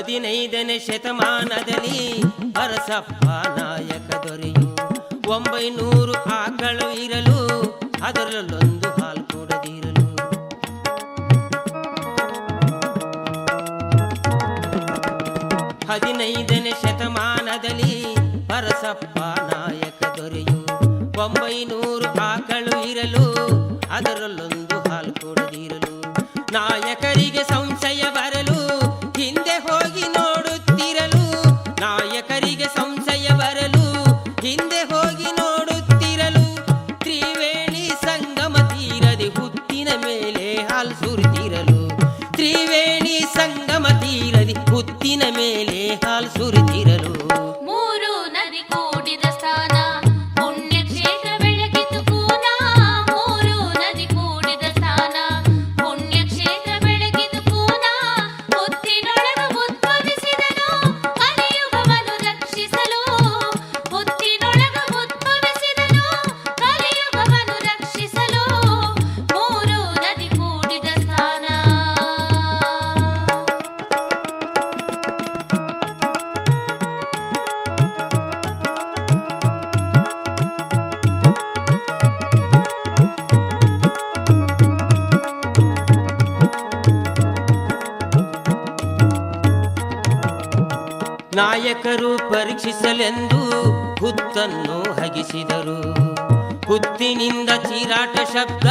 C: 15ನೇ ಶತಮಾನದಲ್ಲಿ ಅರಸಪ್ಪ ನಾಯಕ ದೊರೆಯು 900 ಆಕಳು ಇರಲು ಅದರಲ್ಲೊಂದು ಹಾಲು ಕೊಡದಿರಲು 15ನೇ ಶತಮಾನದಲ್ಲಿ ಅರಸಪ್ಪ ನಾಯಕ ದೊರೆಯು 900 ಆಕಳು ಇರಲು ಅದರಲ್ಲೊಂದು ಹಾಲು ಕೊಡದಿರಲು ನಾಯಕರಿಗೆ ಸಂಶಯ ಬರಲು ಹಿಂದೆ ಹೋಗಿ ನೋಡುತ್ತಿರಲು ನಾಯಕರಿಗೆ ಸಂಶಯ ಬರಲು ಹಿಂದೆ ಹೋಗಿ ನೋಡುತ್ತಿರಲು ತ್ರಿವೇಣಿ ಸಂಗಮ ತೀರದೆ ಹುತ್ತಿನ ಮೇಲೆ ಹಾಲು ಸುರಿತಿರಲು ತ್ರಿವೇಣಿ ಸಂಗಮ ತೀರದೆ ಹುತ್ತಿನ ಮೇಲೆ ಹಾಲು ಸುರಿತಿರಲು
B: ಮೂರು ನದಿ ಕೂಡಿದ ಸ್ಥಾನ ಪುಣ್ಯ ಕ್ಷೇತ್ರ ಬೆಳಗಿತು ಕೂನ ಮೂರು ನದಿ ಕೂಡಿದ ಸ್ಥಾನ ಪುಣ್ಯ ಕ್ಷೇತ್ರ ಬೆಳಗಿತು ಕೂನ ಹುತ್ತಿನೊಳಗ ಉದ್ಭವಿಸಿದನು ಕಲಿಯುಗವನ್ನು ರಕ್ಷಿಸಲು ಹುತ್ತಿನೊಳಗ ಉದ್ಭವಿಸಿದನು ಕಲಿಯುಗವನ್ನು ರಕ್ಷಿಸಲು ಮೂರು ನದಿ ಕೂಡಿದ ಸ್ಥಾನ
C: ನಾಯಕರು ಪರೀಕ್ಷಿಸಲೆಂದು ಹುತ್ತನ್ನು ಹಗಿಸಿದರು ಹುತ್ತಿನಿಂದ ಚೀರಾಟ ಶಬ್ದ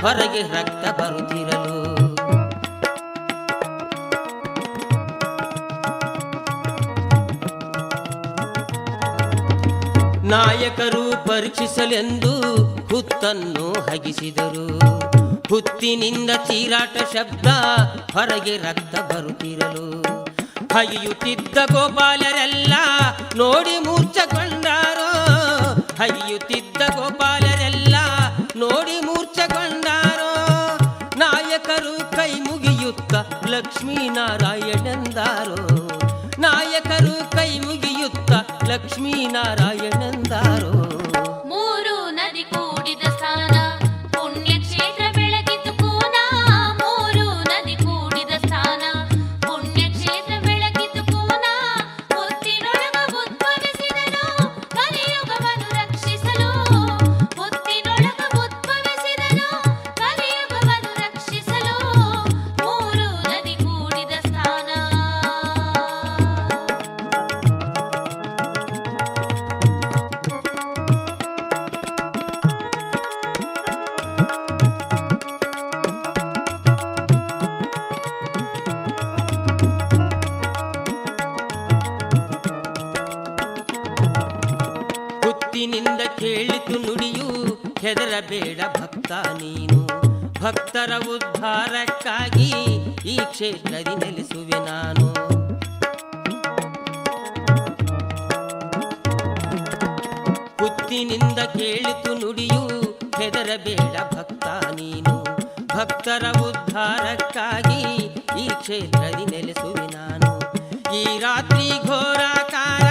C: ಹೊರಗೆ ರಕ್ತ ಬರುತ್ತಿರಲು ನಾಯಕರು ಪರೀಕ್ಷಿಸಲೆಂದು ಹುತ್ತನ್ನು ಹಗಿಸಿದರು ಹುತ್ತಿನಿಂದ ಚೀರಾಟ ಶಬ್ದ ಹೊರಗೆ ರಕ್ತ ಬರುತ್ತಿರಲು ಹಗಿಯುತ್ತಿದ್ದ ಗೋಪಾಲರೆಲ್ಲ ನೋಡಿ ಮೂರ್ಛಗೊಂಡಾರೋ ಹಗಿಯುತ್ತಿದ್ದ ಗೋಪಾಲರೆಲ್ಲ ನೋಡಿ ಮೂರ್ಛಗೊಂಡಾರೋ ನಾಯಕರು ಕೈ ಮುಗಿಯುತ್ತ ಲಕ್ಷ್ಮೀನಾರಾಯಣಂದಾರೋ ನಾಯಕರು ಕೈ ಮುಗಿಯುತ್ತ ಲಕ್ಷ್ಮೀನಾರಾಯಣಂದಾರೋ
B: ಮೂರು ನದಿ ಕೂಡಿದ ಸ್ಥಾನ ಪುಣ್ಯ ಕ್ಷೇತ್ರ ಬೆಳಗಿತು ಕೂನ ಮೂರು ನದಿ ಕೂಡಿದ ಸ್ಥಾನ ಪುಣ್ಯ ಕ್ಷೇತ್ರ ಬೆಳಗಿತು ಕೂನ ಹುತ್ತಿನೊಳಗ ಉದ್ಭವಿಸಿದನು ಕಲಿಯುಗವನ್ನು ರಕ್ಷಿಸಲು ಹುತ್ತಿನೊಳಗ ಉದ್ಭವಿಸಿದನು ಕಲಿಯುಗವನ್ನು ರಕ್ಷಿಸಲು ಮೂರು ನದಿ ಕೂಡಿದ ಸ್ಥಾನ ಹುತ್ತಿನಿಂದ ಕೇಳಿತು ನುಡಿಯು ಹೆದರಬೇಡ ಭಕ್ತ ನೀನು ಭಕ್ತರ ಉದ್ಧಾರಕ್ಕಾಗಿ ಈ ಕ್ಷೇತ್ರದಿ ನೆಲೆಸುವೆ ನಾನು ಹುತ್ತಿನಿಂದ ಕೇಳಿತು ನುಡಿಯು ಹೆದರಬೇಡ ಭಕ್ತ ನೀನು ಭಕ್ತರ ಉದ್ಧಾರಕ್ಕಾಗಿ ಈ ಕ್ಷೇತ್ರದಿ ನೆಲೆಸುವೆ ನಾನು ಈ ರಾತ್ರಿ ಘೋರಾಕಾರ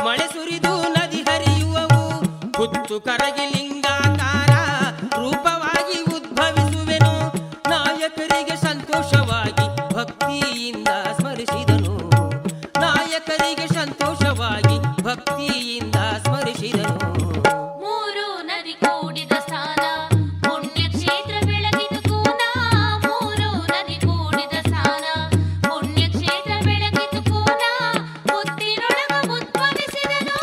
B: ಮಳೆ ಸುರಿದು ನದಿ ಹರಿಯುವವು ಹುತ್ತು ಕರಗಿ ಲಿಂಗಾಕಾರ ರೂಪವಾಗಿ ಉದ್ಭವಿಸುವೆನು ನಾಯಕರಿಗೆ ಸಂತೋಷವಾಗಿ ಭಕ್ತಿಯಿಂದ ಸ್ಮರಿಸಿದನು ನಾಯಕರಿಗೆ ಸಂತೋಷವಾಗಿ ಭಕ್ತಿಯಿಂದ ಸ್ಮರಿಸಿದನು ಮೂರು ನದಿ ಕೂಡಿದ ಸ್ಥಾನ ಪುಣ್ಯ ಕ್ಷೇತ್ರ ಬೆಳಗಿತು ಕೂನ ಮೂರು ನದಿ ಕೂಡಿದ ಸ್ಥಾನ ಪುಣ್ಯ ಕ್ಷೇತ್ರ ಬೆಳಗಿತು ಕೂನ ಹುತ್ತಿನೊಳಗ ಉದ್ಭವಿಸಿದನು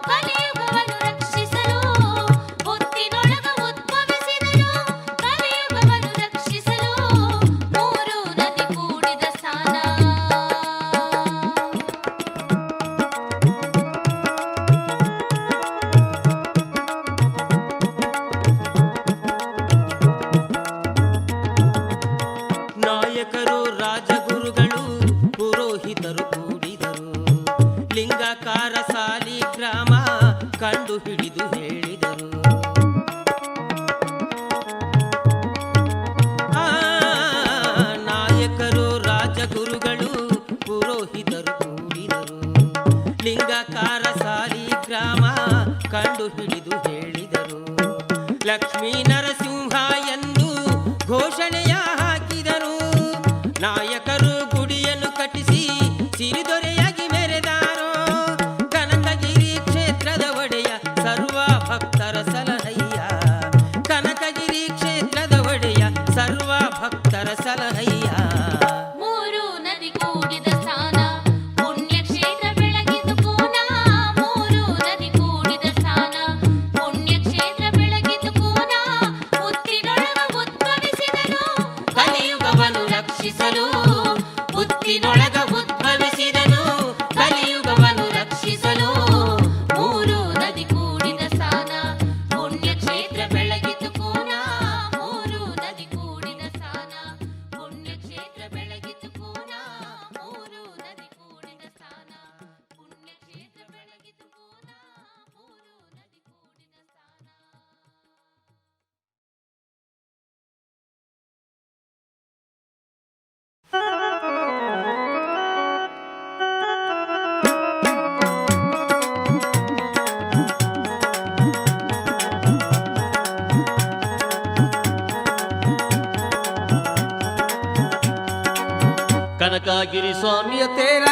B: ಕಲಿಯುಗವನ್ನು ರಕ್ಷಿಸಲು ಹುತ್ತಿನೊಳಗ ಉದ್ಭವಿಸಿದನು ಕಲಿಯುಗವನ್ನು ರಕ್ಷಿಸಲು ಮೂರು ನದಿ ಕೂಡಿದ ಸ್ಥಾನ
C: ನಾಯಕರು ರಾಜಗುರುಗಳು ಪುರೋಹಿತರು ಕೂಡಿದರು ಲಿಂಗಾಕಾರ ಸಾಲಿಗ್ರಾಮ ಕಂಡು ಹಿಡಿದು ಹೇಳಿದರು ನಾಯಕರು ರಾಜಗುರುಗಳು ಪುರೋಹಿತರು ಕೂಡಿದರು ಲಿಂಗಾಕಾರ ಸಾಲಿಗ್ರಾಮ ಕಂಡು ಹಿಡಿದು ಹೇಳಿದರು ಲಕ್ಷ್ಮೀ ನರಸಿಂಹ ಎಂದು ಘೋಷಣೆಯ ಹಾಕಿದರು ನಾಯಕರು ಗುಡಿಯನ್ನು ಕಟ್ಟಿಸಿ ಸಿರಿ
A: ಕನಕಗಿರಿ ಸ್ವಾಮಿಯ ತೇರ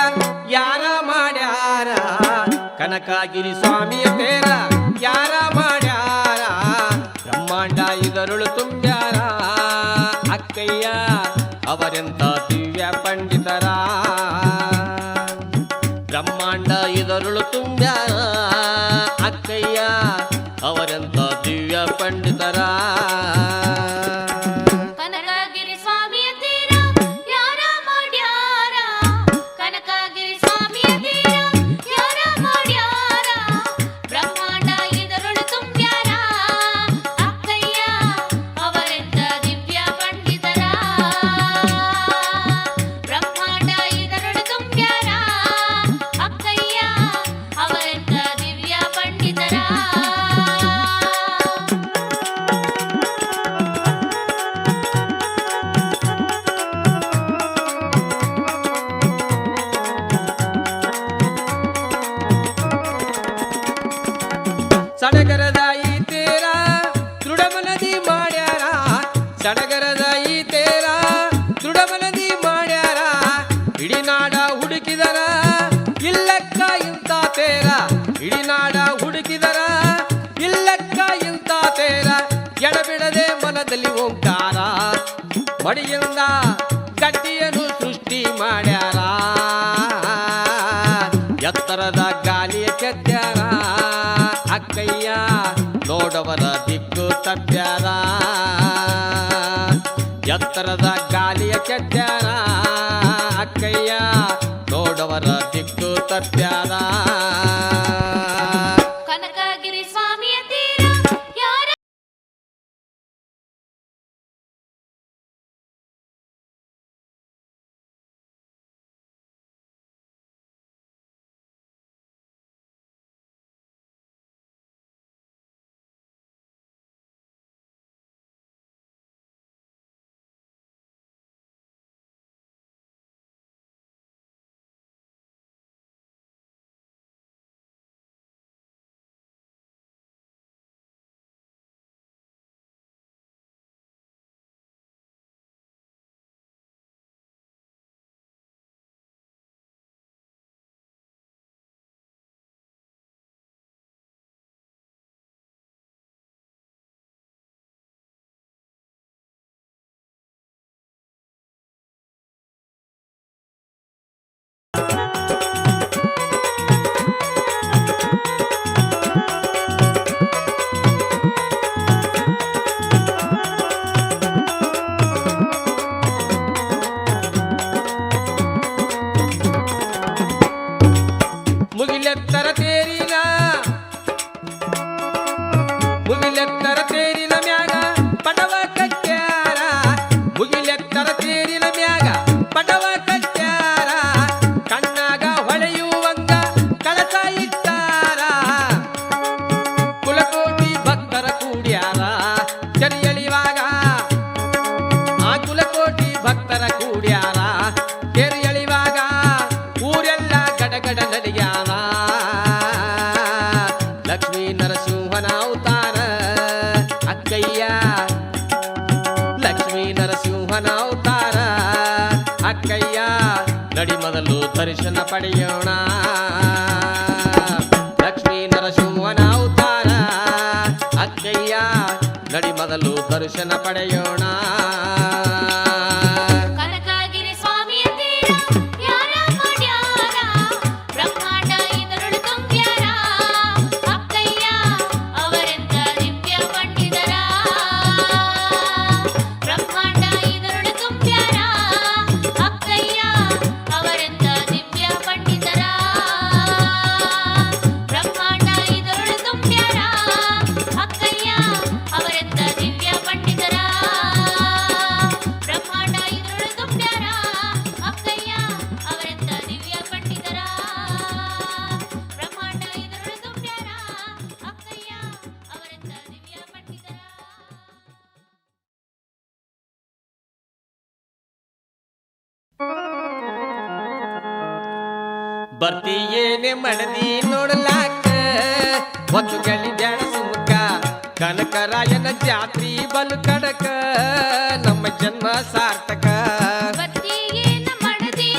A: ಯಾರ ಮಾಡ್ಯಾರ ಕನಕಗಿರಿ ಸ್ವಾಮಿಯ ತೇರ ಯಾರ ಮಾಡ್ಯಾರ ಬ್ರಹ್ಮಾಂಡ ಇದರುಳು ತುಂಬ್ಯಾರ ಅಕ್ಕಯ್ಯ ಅವರೆಂತ ದಿವ್ಯ ಪಂಡಿತರ ಬ್ರಹ್ಮಾಂಡ ಇದರುಳು ತುಂಬ್ಯಾರ ಅಕ್ಕಯ್ಯ ಅವರೆಂತ ದಿವ್ಯ ಪಂಡಿತರ
B: ಕನಕಗಿರಿ ಸ್ವಾಮಿಯ ತೀರ ಯಾರ ಮಾಡ್ಯಾರ ಕನಕಗಿರಿ ಸ್ವಾಮಿಯ ತೀರ ಯಾರ ಮಾಡ್ಯಾರ ಬ್ರಹ್ಮಾಂಡ ಇದರುಳು ತುಂಬ್ಯಾರ ಅಕ್ಕಯ್ಯ ಅವರೆಂತ ದಿವ್ಯ ಪಂಡಿತರ ಬ್ರಹ್ಮಾಂಡ ಇದರುಳು ತುಂಬ್ಯಾರ ಅಕ್ಕಯ್ಯ ಅವರೆಂತ ದಿವ್ಯ ಪಂಡಿತರ
A: ಸಡಗರದ ಈ ತೇರ ದೃಢಮನದಿ ಮಾಡ್ಯಾರ ಸಡಗರದ ಈ ತೇರ ದೃಢಮನದಿ ಮಾಡ್ಯಾರ ಇಡೀ ನಾಡ ಹುಡುಕಿದರ ಇಲ್ಲಕ್ಕ ಇಂತ ತೇರ ಇಡೀ ನಾಡ ಹುಡುಕಿದರ ಇಲ್ಲಕ್ಕ ಇಂತ ತೇರ ಎಡಬಿಡದೆ ಮನದಲ್ಲಿ ಓಂಕಾರ ಮಡಿಯಿಂದ ಗಟ್ಟಿಯನ್ನು ಸೃಷ್ಟಿ ಮಾಡ್ಯಾರ ಎತ್ತರದ ಗಾಳಿಯ ಕೆತ್ಯಾರ ಅಕ್ಕಯ್ಯ ನೋಡವರ ದಿಕ್ಕು ತಪ್ಪ್ಯಾರ ಎತ್ತರದ ಗಾಳಿಯ ಕೆತ್ಯಾರ ಅಕ್ಕಯ್ಯ ನೋಡವರ ದಿಕ್ಕು ತಪ್ಪ್ಯಾರ
B: ಕನಕಗಿರಿ ಸ್ವಾಮಿಯ ತೀರ ಯಾರ
A: ಮುಗಿಲೆತ್ತರ ತೇರಿನ ಮುಗಿಲೆತ್ತರ ತೇರಿನ ಮ್ಯಾಗ ಪಟವ ಕಟ್ಟ್ಯಾರ ಮುಗಿಲೆತ್ತರ ತೇರಿನ ಮ್ಯಾಗ ಪಟವ ಕಟ್ಟ್ಯಾರ ಕಣ್ಣಾಗ ಹೊಳೆಯುವಂಗ ಕಳಸ ಇಟ್ಟಾರ ಕುಲಕೋಟಿ ಭಕ್ತರ ಕೂಡ್ಯಾರ ಕೆರೆಯಳಿವಾಗ ಆ ಕುಲಕೋಟಿ ಭಕ್ತರ ಕೂಡ್ಯಾರ ಕೆರೆಯಳಿವಾಗ ಊರೆಲ್ಲ ಗಡಗಡ ನಡಿಯಾರ ಲಕ್ಷ್ಮೀ ನರಸಿಂಹನ ಅವತಾರ ಅಕ್ಕಯ್ಯ ಲಕ್ಷ್ಮೀ ನರಸಿಂಹನ ಅವತಾರ ಅಕ್ಕಯ್ಯ ನಡಿ ಮೊದಲು ದರ್ಶನ ಪಡೆಯೋಣ ಲಕ್ಷ್ಮೀ ನರಸಿಂಹನ ಅವತಾರ ಅಕ್ಕಯ್ಯ ನಡಿ ಮೊದಲು ದರ್ಶನ ಪಡೆಯೋಣ
B: ಕನಕಗಿರಿ ಸ್ವಾಮಿಯ ತೀರ ಯಾರ ಮಾಡ್ಯಾರ ಬ್ರಹ್ಮಾಂಡ ಇದರುಳು ತುಂಬ್ಯಾರ ಅಕ್ಕಯ್ಯ ಅವರೆಂತ ದಿವ್ಯ ಪಂಡಿತರ ಬ್ರಹ್ಮಾಂಡ ಇದರುಳು ತುಂಬ್ಯಾರ ಅಕ್ಕಯ್ಯ ಅವರೆಂತ ದಿವ್ಯ ಪಂಡಿತರ ಬ್ರಹ್ಮಾಂಡ ಇದರುಳು ತುಂಬ್ಯಾರ ಅಕ್ಕಯ್ಯ ಅವರೆಂತ ದಿವ್ಯ ಪಂಡಿತರ ಬ್ರಹ್ಮಾಂಡ ಇದರುಳು ತುಂಬ್ಯಾರ ಅಕ್ಕಯ್ಯ ಅವರೆಂತ ದಿವ್ಯ ಪಂಡಿತರ ಬ್ರಹ್ಮಾಂಡ ಇದರುಳು ತುಂಬ್ಯಾರ ಅಕ್ಕಯ್ಯ ಅವರೆಂತ ದಿವ್ಯ ಪಂಡಿತರ
A: ಬರ್ತೀಯೇನೆ ಮಡದಿ ನೋಡಲಾಕ ಒಂದು ಗಳಿ ಜಾಣ ಸುಮುಖ ಕನಕರಾಯನ ಜಾತ್ರಿ ಬಲು ಕಡಕ ನಮ್ಮ ಜನ್ಮ ಸಾರ್ಥಕ
B: ಬತ್ತಿಯೇನ ಮಡದಿ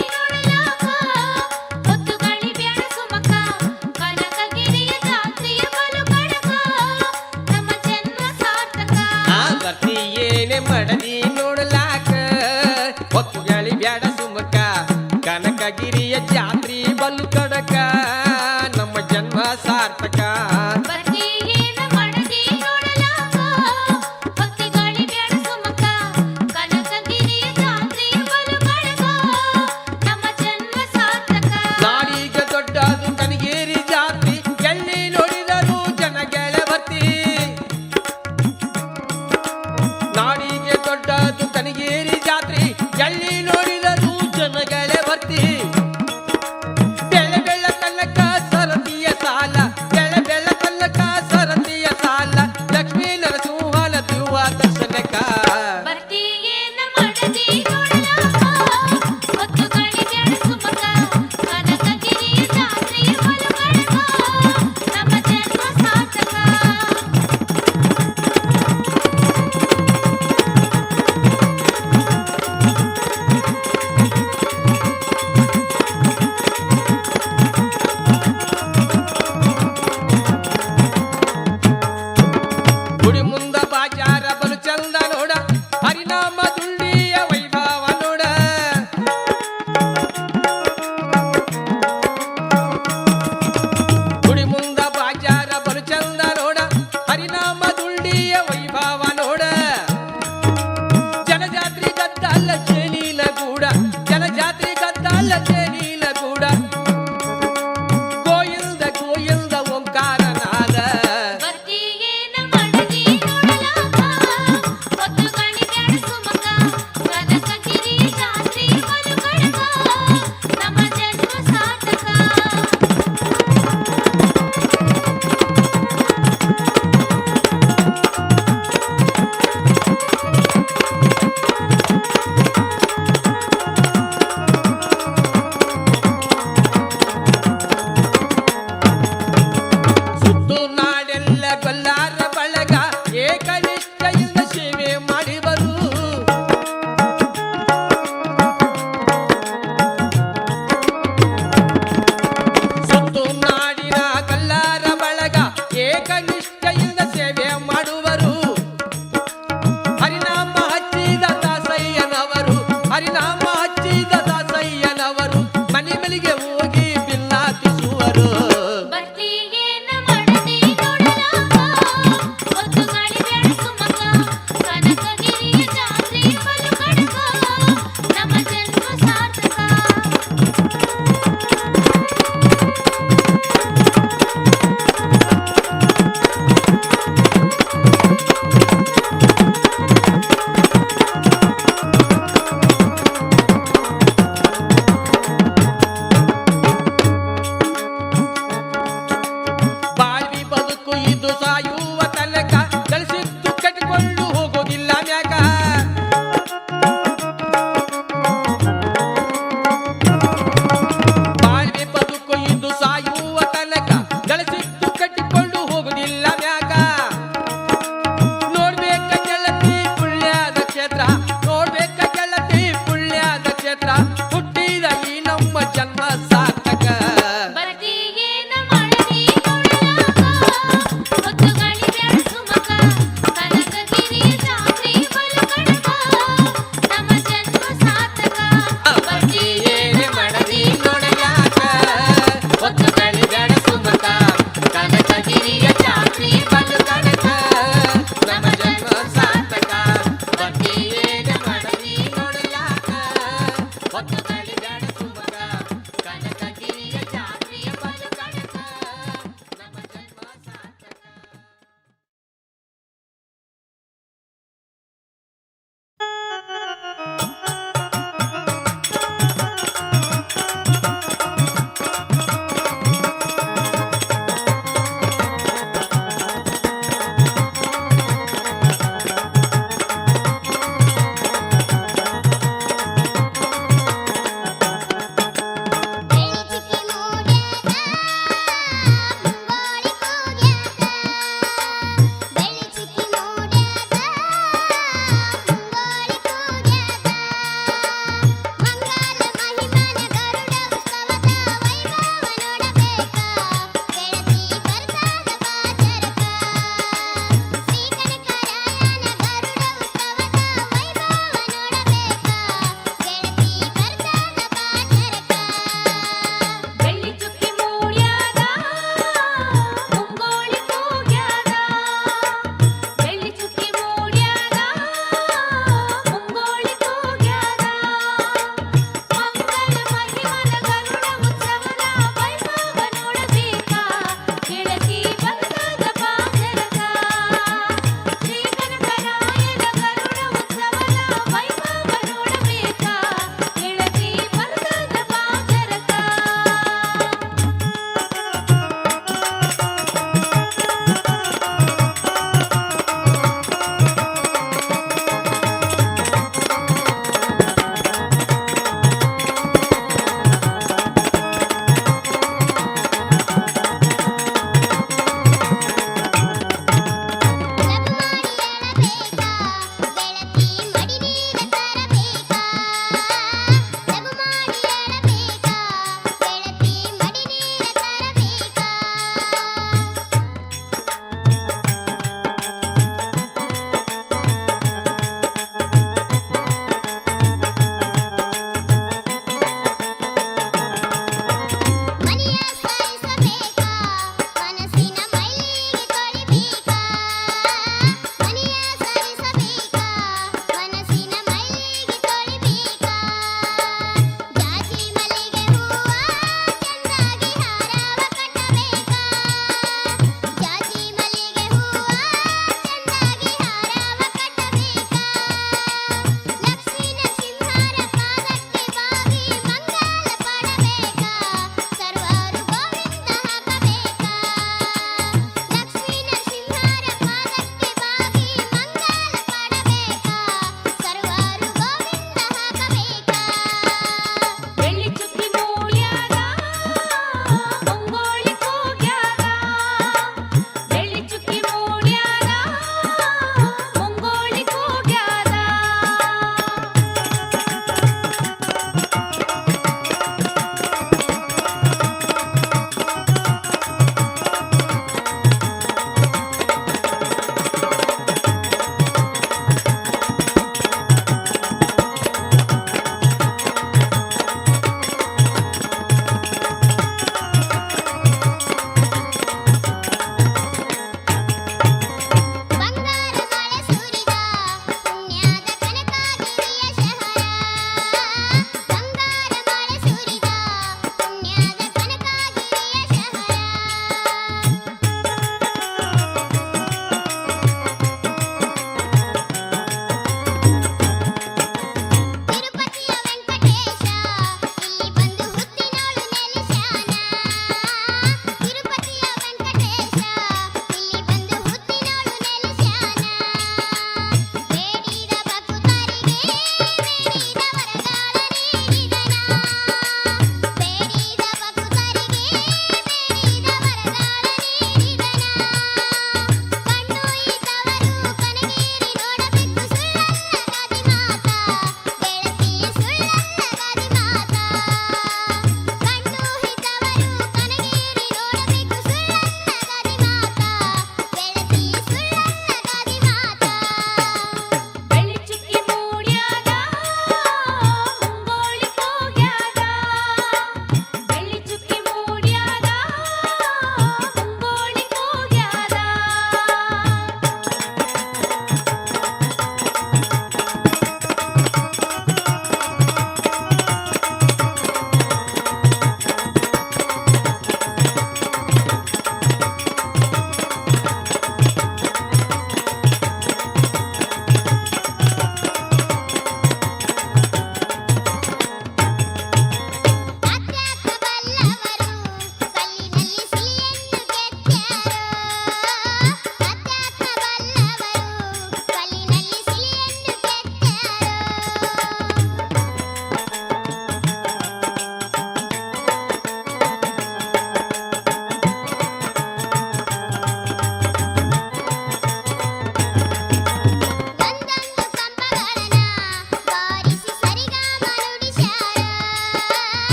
A: ಕನಕಗಿರಿಯ ಜಾತ್ರಿ ಬಲು ಕಡಕ ನಮ್ಮ ಜನ್ಮ ಸಾರ್ಥಕ
B: ಬರ್ತೀಯೇನ ಮಡದಿ ನೋಡಲಾಕ ಭಕ್ತಿಗಾಳಿ ಬ್ಯಾಡ ಸುಮಕ ಕನಕಗಿರಿಯ ಜಾತ್ರೆ ಬಲು ಕಡಕ ನಮ್ಮ ಜನ್ಮ ಸಾರ್ಥಕ
A: ನಾಡಿಗೆ ದೊಡ್ಡದು ಕನಕಗಿರಿ ಜಾತ್ರಿ ಎಲ್ಲಿ ನೋಡಿದರು ಜನಗಳ ಭರ್ತಿ ನಾಡಿಗೆ ದೊಡ್ಡದು ಕನಕಗಿರಿ ಜಾತ್ರಿ ಎಲ್ಲಿ ನೋಡಿದರು ಜನಗಳ ಭರ್ತಿ ಬೆಳೆ ಬೆಳ್ಳ ತನಕ ಸರದಿಯ ಸಾಲ ಬೆಳೆ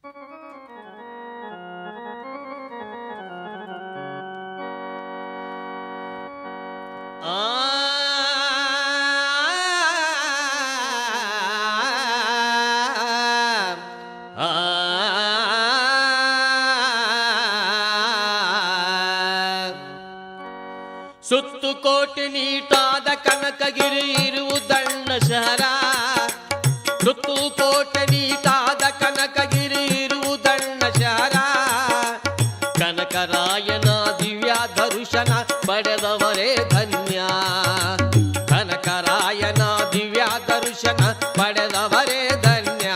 A: ಸುತ್ತು ಕೋಟಿ ನೀಟಾದ ಕನಕಗಿರಿ ಇರುವುದಣ್ಣ ಶಹರ. ಸುತ್ತು ಕೋಟಿ ನೀಟಾದ ಕನಕಗಿರಿ ಇರುವುದಣ್ಣ ಶಹರ. ಕನಕರಾಯನ ದಿವ್ಯ ದರ್ಶನ ಪಡೆದವರೇ ಧನ್ಯ. ಕನಕರಾಯನ ದಿವ್ಯ ದರ್ಶನ ಪಡೆದವರೇ ಧನ್ಯ.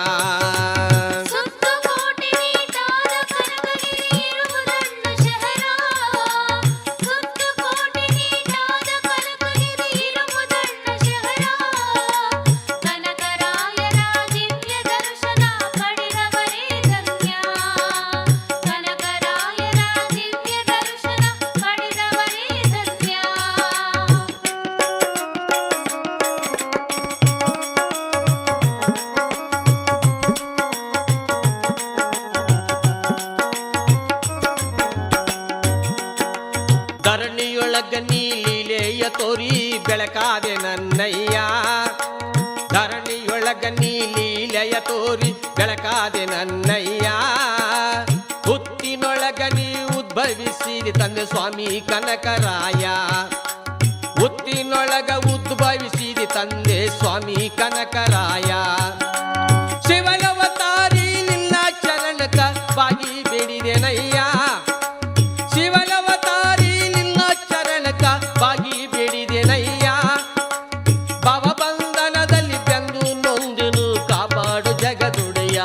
A: ಧರಣಿಯೊಳಗ ನೀ ಲೀಲೆಯ ತೋರಿ ಬೆಳಕಾದೆ ನನ್ನಯ್ಯ. ಧರಣಿಯೊಳಗ ನೀ ಲೀಲೆಯ ತೋರಿ ಬೆಳಕಾದೆ ನನ್ನಯ್ಯ. ಹುತ್ತಿನೊಳಗ ನೀ ಉದ್ಭವಿಸಿದ ತಂದೆ ಸ್ವಾಮಿ ಕನಕರಾಯ. ಹುತ್ತಿನೊಳಗ ಉದ್ಭವಿಸಿದ ತಂದೆ ಸ್ವಾಮಿ ಕನಕರಾಯ. ಶಿವನವತಾರಿ ನಿನ್ನ ಚರಣಕ ಬಾಗಿ ಬೇಡಿದೆನಯ್ಯ. ಶಿವನವತಾರಿ ನಿನ್ನ ಚರಣಕ ಬಾಗಿ ಬೇಡಿದೆನಯ್ಯ. ಭವಬಂಧನದಲ್ಲಿ ಬೆಂದು ನೊಂದೆನು ಕಾಪಾಡು ಜಗದೊಡೆಯ.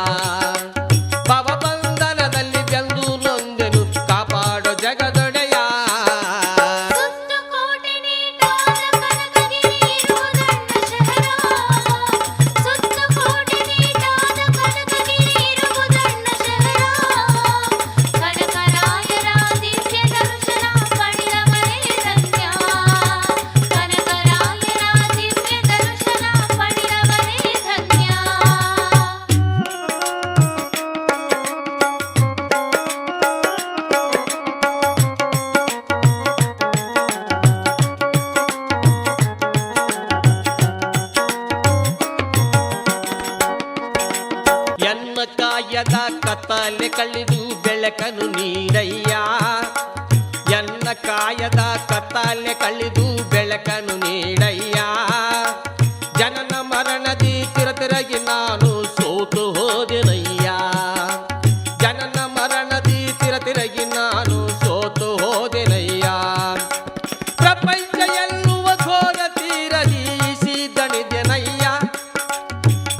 A: ಭವಬಂಧನದಲ್ಲಿ ಬೆಂದು ನೊಂದೆನು ಕಾಪಾಡು ಜಗದೊಡೆಯ. ಎನ್ನ ಕಾಯದ ಕತ್ತಲೆ ಕಳೆದು ಬೆಳಕನು ನೀಡಯ್ಯ. ಎನ್ನ ಕಾಯದ ಕತ್ತಲೆ ಕಳೆದು ಬೆಳಕನು ನೀಡಯ್ಯ. ಜನನ ಮರಣದಿ ತಿರತಿರಗಿ ನಾನು ಸೋತು ಹೋದೆನಯ್ಯ. ಜನನ ಮರಣದಿ ತಿರತಿರಗಿ ನಾನು ಸೋತು ಹೋದೆನಯ್ಯ. ಪ್ರಪಂಚ ಎನ್ನುವ ಘೋರ ತೀರದೀಸಿ ದಣಿದೆನಯ್ಯ.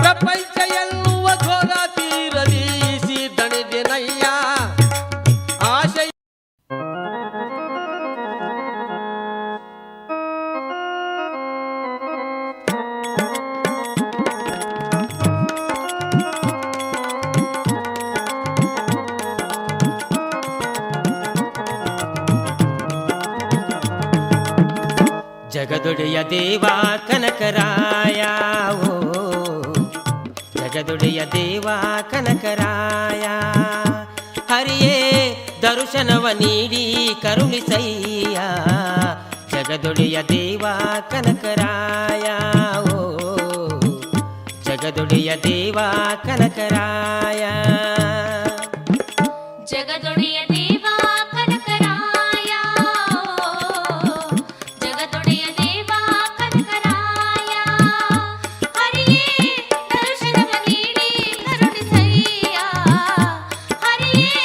A: ಪ್ರಪಂಚ ಎನ್ನುವ ಘೋರ ತೀರದೀಸಿ ದಣಿದೆನಯ್ಯ. ಆಶಯ
C: ಜಗದೊಡೆಯ ದೇವ ಕನಕರಾಯ. ಓ ಜಗದೊಡೆಯ ದೇವ ಕನಕರಾಯ. ಹರಿಯೇ ದರ್ಶನವ ನೀಡಿ ಕರುಣಿಸಯ್ಯ. ಜಗದೊಡೆಯ ದೇವ ಕನಕರಾಯ. ಓ ಜಗದೊಡೆಯ ದೇವ ಕನಕರಾಯ.
B: ಜಗದೊಡೆಯ ದೇವ ಕನಕರಾಯ. ಜಗದೊಡೆಯ ದೇವ ಕನಕರಾಯ. ಹರಿಯೇ ದರ್ಶನವ ನೀಡಿ ಕರುಣಿಸಯ್ಯ. ಹರಿಯೇ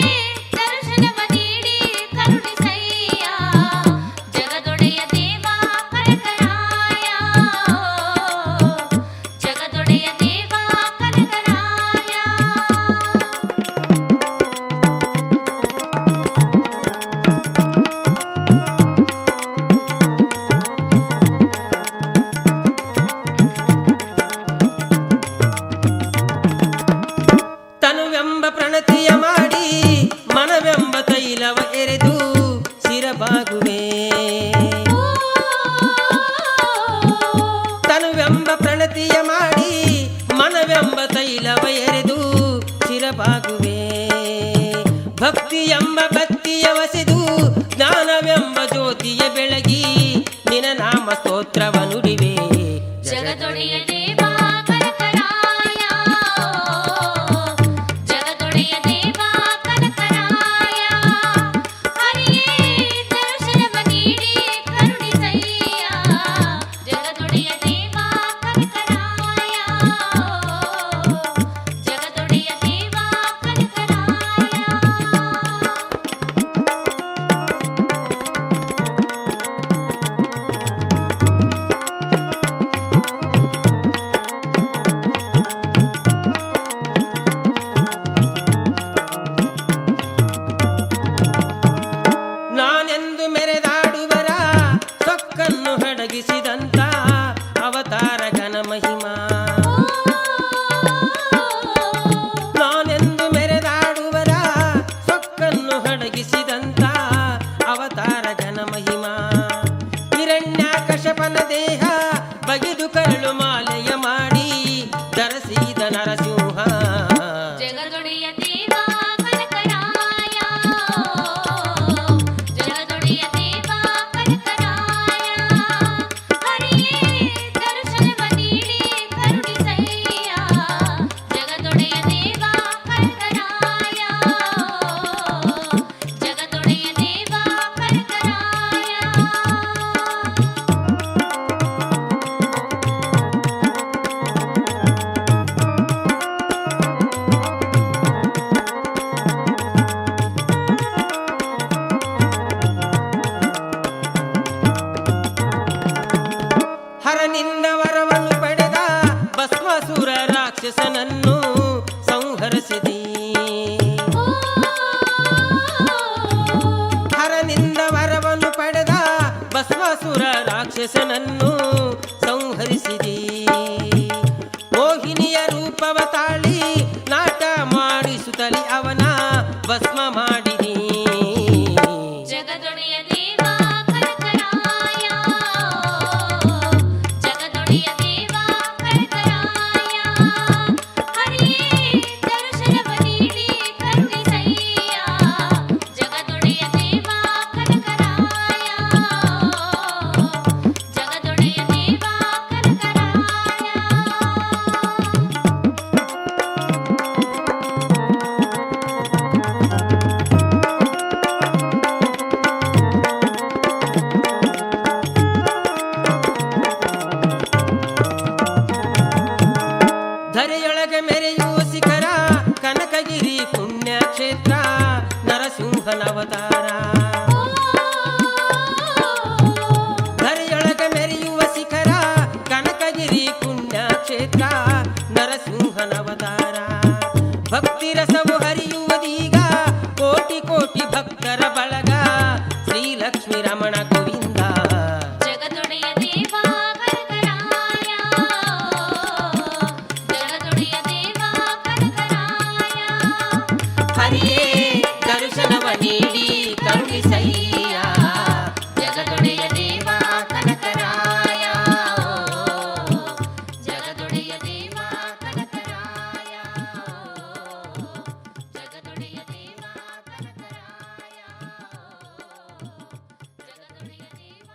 B: ದರ್ಶನವ ನೀಡಿ ಕರುಣಿಸಯ್ಯ. ಜಗದೊಡೆಯ ದೇವ ಕನಕರಾಯ. ಜಗದೊಡೆಯ ದೇವ ಕನಕರಾಯ.
C: ತನುವೆಂಬ ಪ್ರಣತಿಯ ಮಾಡಿ ಮನವೆಂಬ ತೈಲವ ಎರೆದು ಸಿರಬಾಗುವೆ. ತನುವೆಂಬ ಪ್ರಣತಿಯ ಮಾಡಿ ಮನವೆಂಬ ತೈಲವ ಎರೆದು ಸಿರಬಾಗುವೆ. ಪ್ರೀತಿಯ ವಸೆದು ಜ್ಞಾನವೆಂಬ ಜ್ಯೋತಿಯ ಬೆಳಗಿ ನಿನ ನಾಮ ಸ್ತೋತ್ರವ ನುಡಿವೆ.
B: ಜಗದೊಡೆಯ ದೇವ ಕನಕರಾಯ, ಜಗದೊಡೆಯ ದೇವ ಕನಕರಾಯ, ಹರಿಯೇ ದರ್ಶನವ ನೀಡಿ ಕರುಣಿಸಯ್ಯ. ಜಗದೊಡೆಯ ದೇವ ಕನಕರಾಯ, ಜಗದೊಡೆಯ ದೇವ ಕನಕರಾಯ.
C: ನಾನೆಂದು ಮೆರೆದಾಡುವರ ಸೊಕ್ಕನ್ನು ಹಡಗಿಸಿದಂತ ಅವತಾರ ಘನ ಮಹಿಮಾ. ನಾನೆಂದು ಮೆರೆದಾಡುವರ ಸೊಕ್ಕನ್ನು ಹಡಗಿಸಿದಂತ ಅವತಾರ ಘನ ಮಹಿಮಾ. ಹಿರಣ್ಯಾಕಶಪನ ದೇಹ ಬಗೆದು ಕರಳು ಮಾಲೆಯ ಮಾಡಿ ಧರಿಸಿದ ನರಸಿಂಹ.
B: ಜಗದೊಡೆಯ ದೇವ ಕನಕರಾಯ, ಜಗದೊಡೆಯ ದೇವ ಕನಕರಾಯ, ಹರಿಯೇ ದರ್ಶನವ ನೀಡಿ ಕರುಣಿಸಯ್ಯ. ಜಗದೊಡೆಯ ದೇವ ಕನಕರಾಯ, ಜಗದೊಡೆಯ ದೇವ ಕನಕರಾಯ.
C: ಹರನಿಂದ ವರವನ್ನು ಪಡೆದ ಭಸ್ಮಾಸುರ ರಾಕ್ಷಸನನ್ನು ಸಂಹರಿಸಿದಿ. ಹರನಿಂದ ವರವನ್ನು ಪಡೆದ ಭಸ್ಮಾಸುರ ರಾಕ್ಷಸನನ್ನು ಸಂಹರಿಸಿದಿ. ಮೋಹಿನಿಯ ರೂಪವ ತಾಳಿ ನಾಟ ಮಾಡಿಸುತ್ತಲಿ ಅವನ ಭಸ್ಮ ಮಾಡಿದಿ.
B: ಜಗದೊಡೆಯ ದೇವ ಕನಕರಾಯ, ಜಗದೊಡೆಯ ದೇವ ಕನಕರಾಯ, ಹರಿಯೇ ದರ್ಶನವ ನೀಡಿ ಕರುಣಿಸಯ್ಯ. ಜಗದೊಡೆಯ ದೇವ ಕನಕರಾಯ, ಜಗದೊಡೆಯ ದೇವ ಕನಕರಾಯ.
C: ಧರೆಯೊಳಗೆ ಮೆರೆಯುವ ಶಿಖರ ಕನಕಗಿರಿ ಪುಣ್ಯಕ್ಷೇತ್ರ ನರಸಿಂಹನವತಾರ. ಧರೆಯೊಳಗೆ ಮೆರೆಯುವ ಶಿಖರ ಕನಕಗಿರಿ ಪುಣ್ಯಕ್ಷೇತ್ರ ನರಸಿಂಹನವತಾರ. ಭಕ್ತಿ ರಸವು ಹರಿಯುವುದೀಗ ಕೋಟಿ ಕೋಟಿ ಭಕ್ತರ ಬಳಗ ಶ್ರೀಲಕ್ಷ್ಮೀ ರಮಣ ಗೋವಿಂದ.
B: ಜಗದೊಡೆಯ ದೇವ ಕನಕರಾಯ, ಜಗದೊಡೆಯ ದೇವ ಕನಕರಾಯ,
C: ಹರಿಯೇ ದರ್ಶನವ ನೀಡಿ ಕರುಣಿಸಯ್ಯ. ಜಗದೊಡೆಯ ದೇವ ಕನಕರಾಯ,
B: ಜಗದೊಡೆಯ ದೇವ ಕನಕರಾಯ, ಜಗದೊಡೆಯ ದೇವ ಕನಕರಾಯ, ಜಗದೊಡೆಯ ದೇವ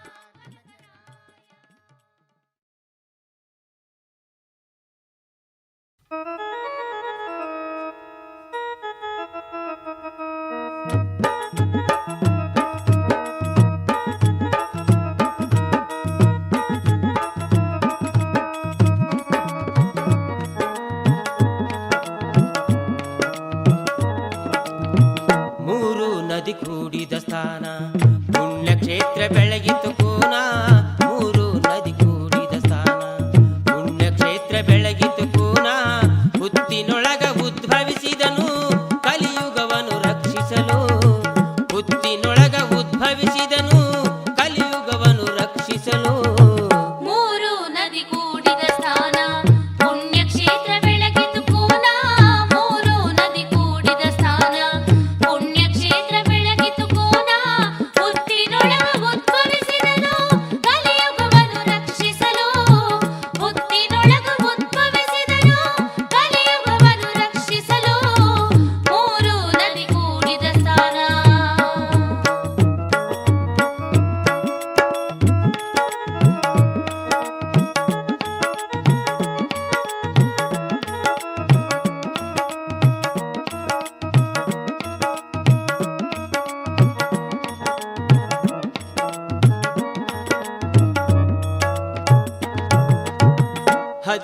C: ಮೂರು ನದಿ ಕೂಡಿದ ಸ್ಥಾನ ಪುಣ್ಯಕ್ಷೇತ್ರ ಬೆಳಗಿತು ಕೋನ. ಮೂರು ನದಿ ಕೂಡಿದ ಸ್ಥಾನ ಪುಣ್ಯಕ್ಷೇತ್ರ ಬೆಳಗಿತು ಕೋನ. ಹುತ್ತಿನೊಳಗ ಉದ್ಭವಿಸಿದನು ಕಲಿಯುಗವನ್ನು ರಕ್ಷಿಸಲು. ಹುತ್ತಿನೊಳಗ ಉದ್ಭವಿಸಿದನು ಕಲಿಯುಗವನ್ನು ರಕ್ಷಿಸಲು.
B: ಮೂರು ನದಿ ಕೂಡಿದ ಸ್ಥಾನ ಪುಣ್ಯಕ್ಷೇತ್ರ ಬೆಳಗಿತು ಕೋನ. ಮೂರು ನದಿ ಕೂಡಿದ ಸ್ಥಾನ ಪುಣ್ಯಕ್ಷೇತ್ರ ಬೆಳಗಿತು ಕೋನ.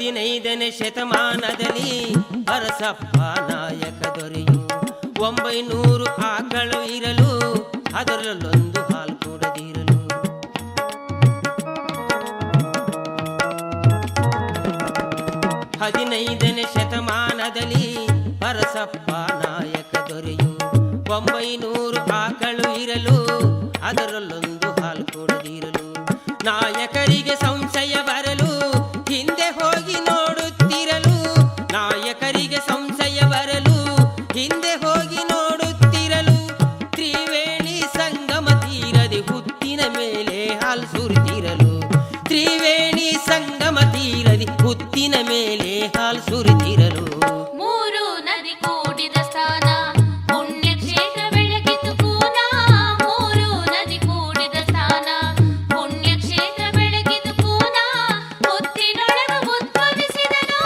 C: 15ನೇ ಶತಮಾನದಲ್ಲಿ ಅರಸಪ್ಪ ನಾಯಕ ದೊರೆಯು 900 ಆಕಳು ಇರಲು ಅದರಲ್ಲೊಂದು ಹಾಲು ಕೊಡದಿರಲು 15ನೇ ಶತಮಾನದಲ್ಲಿ ಅರಸಪ್ಪ ನಾಯಕ ದೊರೆಯು 900 ಆಕಳು ಇರಲು ಅದರಲ್ಲೊಂದು ಹಾಲು ಕೊಡದಿರಲು ನಾಯಕರಿಗೆ ಸಂಶಯ ಬರಲು ಹಿಂದೆ ಹೋಗಿ ನೋಡುತ್ತಿರಲು ನಾಯಕರಿಗೆ ಸಂಶಯ ಬರಲು ಹಿಂದೆ ಹೋಗಿ ನೋಡುತ್ತಿರಲು ತ್ರಿವೇಣಿ ಸಂಗಮ ತೀರದೆ ಹುತ್ತಿನ ಮೇಲೆ ಹಾಲು ಸುರಿತಿರಲು ತ್ರಿವೇಣಿ ಸಂಗಮ ತೀರದೆ ಹುತ್ತಿನ ಮೇಲೆ ಹಾಲು ಸುರಿತಿರಲು
B: ಮೂರು ನದಿ ಕೂಡಿದ ಸ್ಥಾನ ಪುಣ್ಯ ಕ್ಷೇತ್ರ ಬೆಳಗಿತು ಕೂನ ಮೂರು ನದಿ ಕೂಡಿದ ಸ್ಥಾನ ಪುಣ್ಯ ಕ್ಷೇತ್ರ ಬೆಳಗಿತು ಕೂನ ಹುತ್ತಿನೊಳಗ ಉದ್ಭವಿಸಿದನು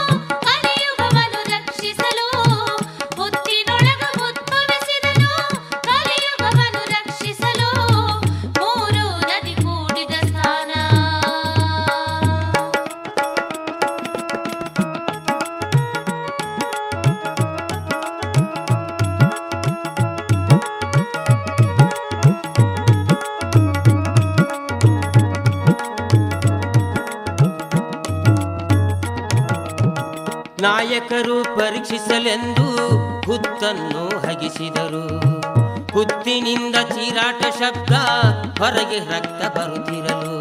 B: ಕಲಿಯುಗವನ್ನು ರಕ್ಷಿಸಲು ಹುತ್ತಿನೊಳಗ ಉದ್ಭವಿಸಿದನು ಕಲಿಯುಗವನ್ನು ರಕ್ಷಿಸಲು ಮೂರು ನದಿ ಕೂಡಿದ ಸ್ಥಾನ
C: ನಾಯಕರು ಪರೀಕ್ಷಿಸಲೆಂದು ಹುತ್ತನ್ನು ಹಗಿಸಿದರು ಹುತ್ತಿನಿಂದ ಚೀರಾಟ ಶಬ್ದ ಹೊರಗೆ ರಕ್ತ ಬರುತ್ತಿರಲು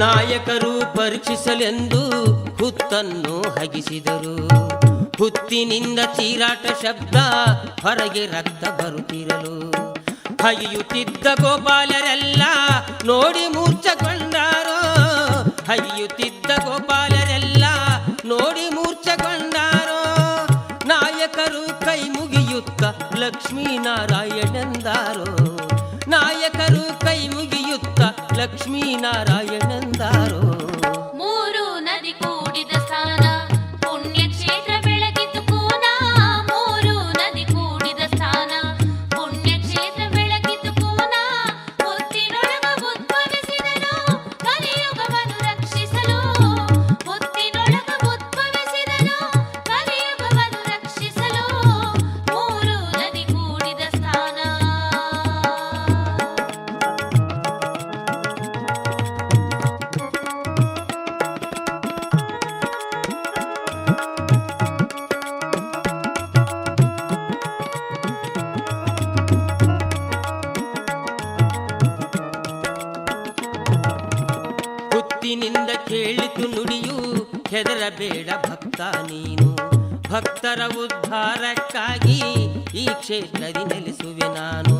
C: ನಾಯಕರು ಪರೀಕ್ಷಿಸಲೆಂದು ಹುತ್ತನ್ನು ಹಗಿಸಿದರು ಹುತ್ತಿನಿಂದ ಚೀರಾಟ ಶಬ್ದ ಹೊರಗೆ ರಕ್ತ ಬರುತ್ತಿರಲು ಹಗಿಯುತ್ತಿದ್ದ ಗೋಪಾಲರೆಲ್ಲ ನೋಡಿ ಮೂರ್ಛಗೊಂಡಾರೋ ಹಗಿಯುತ್ತಿದ್ದ ಗೋಪಾಲರೆಲ್ಲ ನೋಡಿ ಮೂರ್ಛಗೊಂಡಾರೋ ನಾಯಕರು ಕೈ ಮುಗಿಯುತ್ತ ಲಕ್ಷ್ಮೀನಾರಾಯಣಂದಾರೋ ನಾಯಕರು ಕೈ ಮುಗಿಯುತ್ತ ಲಕ್ಷ್ಮೀನಾರಾಯಣಂದಾರೋ
B: ಮೂರು ನದಿ ಕೂಡಿದ ಸ್ಥಾನ ಪುಣ್ಯ ಕ್ಷೇತ್ರ ಬೆಳಗಿತು ಕೂನ ಮೂರು ನದಿ ಕೂಡಿದ ಸ್ಥಾನ ಪುಣ್ಯ ಕ್ಷೇತ್ರ ಬೆಳಗಿತು ಕೂನ ಹುತ್ತಿನೊಳಗ ಉದ್ಭವಿಸಿದನು ಕಲಿಯುಗವನ್ನು ರಕ್ಷಿಸಲು ಹುತ್ತಿನೊಳಗ ಉದ್ಭವಿಸಿದನು ಕಲಿಯುಗವನ್ನು ರಕ್ಷಿಸಲು ಮೂರು ನದಿ ಕೂಡಿದ ಸ್ಥಾನ ಹುತ್ತಿನಿಂದ ಕೇಳಿತು ನುಡಿಯು ಹೆದರಬೇಡ ಭಕ್ತ ನೀನು ಭಕ್ತರ ಉದ್ಧಾರಕ್ಕಾಗಿ ಈ ಕ್ಷೇತ್ರದಿ ನೆಲೆಸುವೆ ನಾನು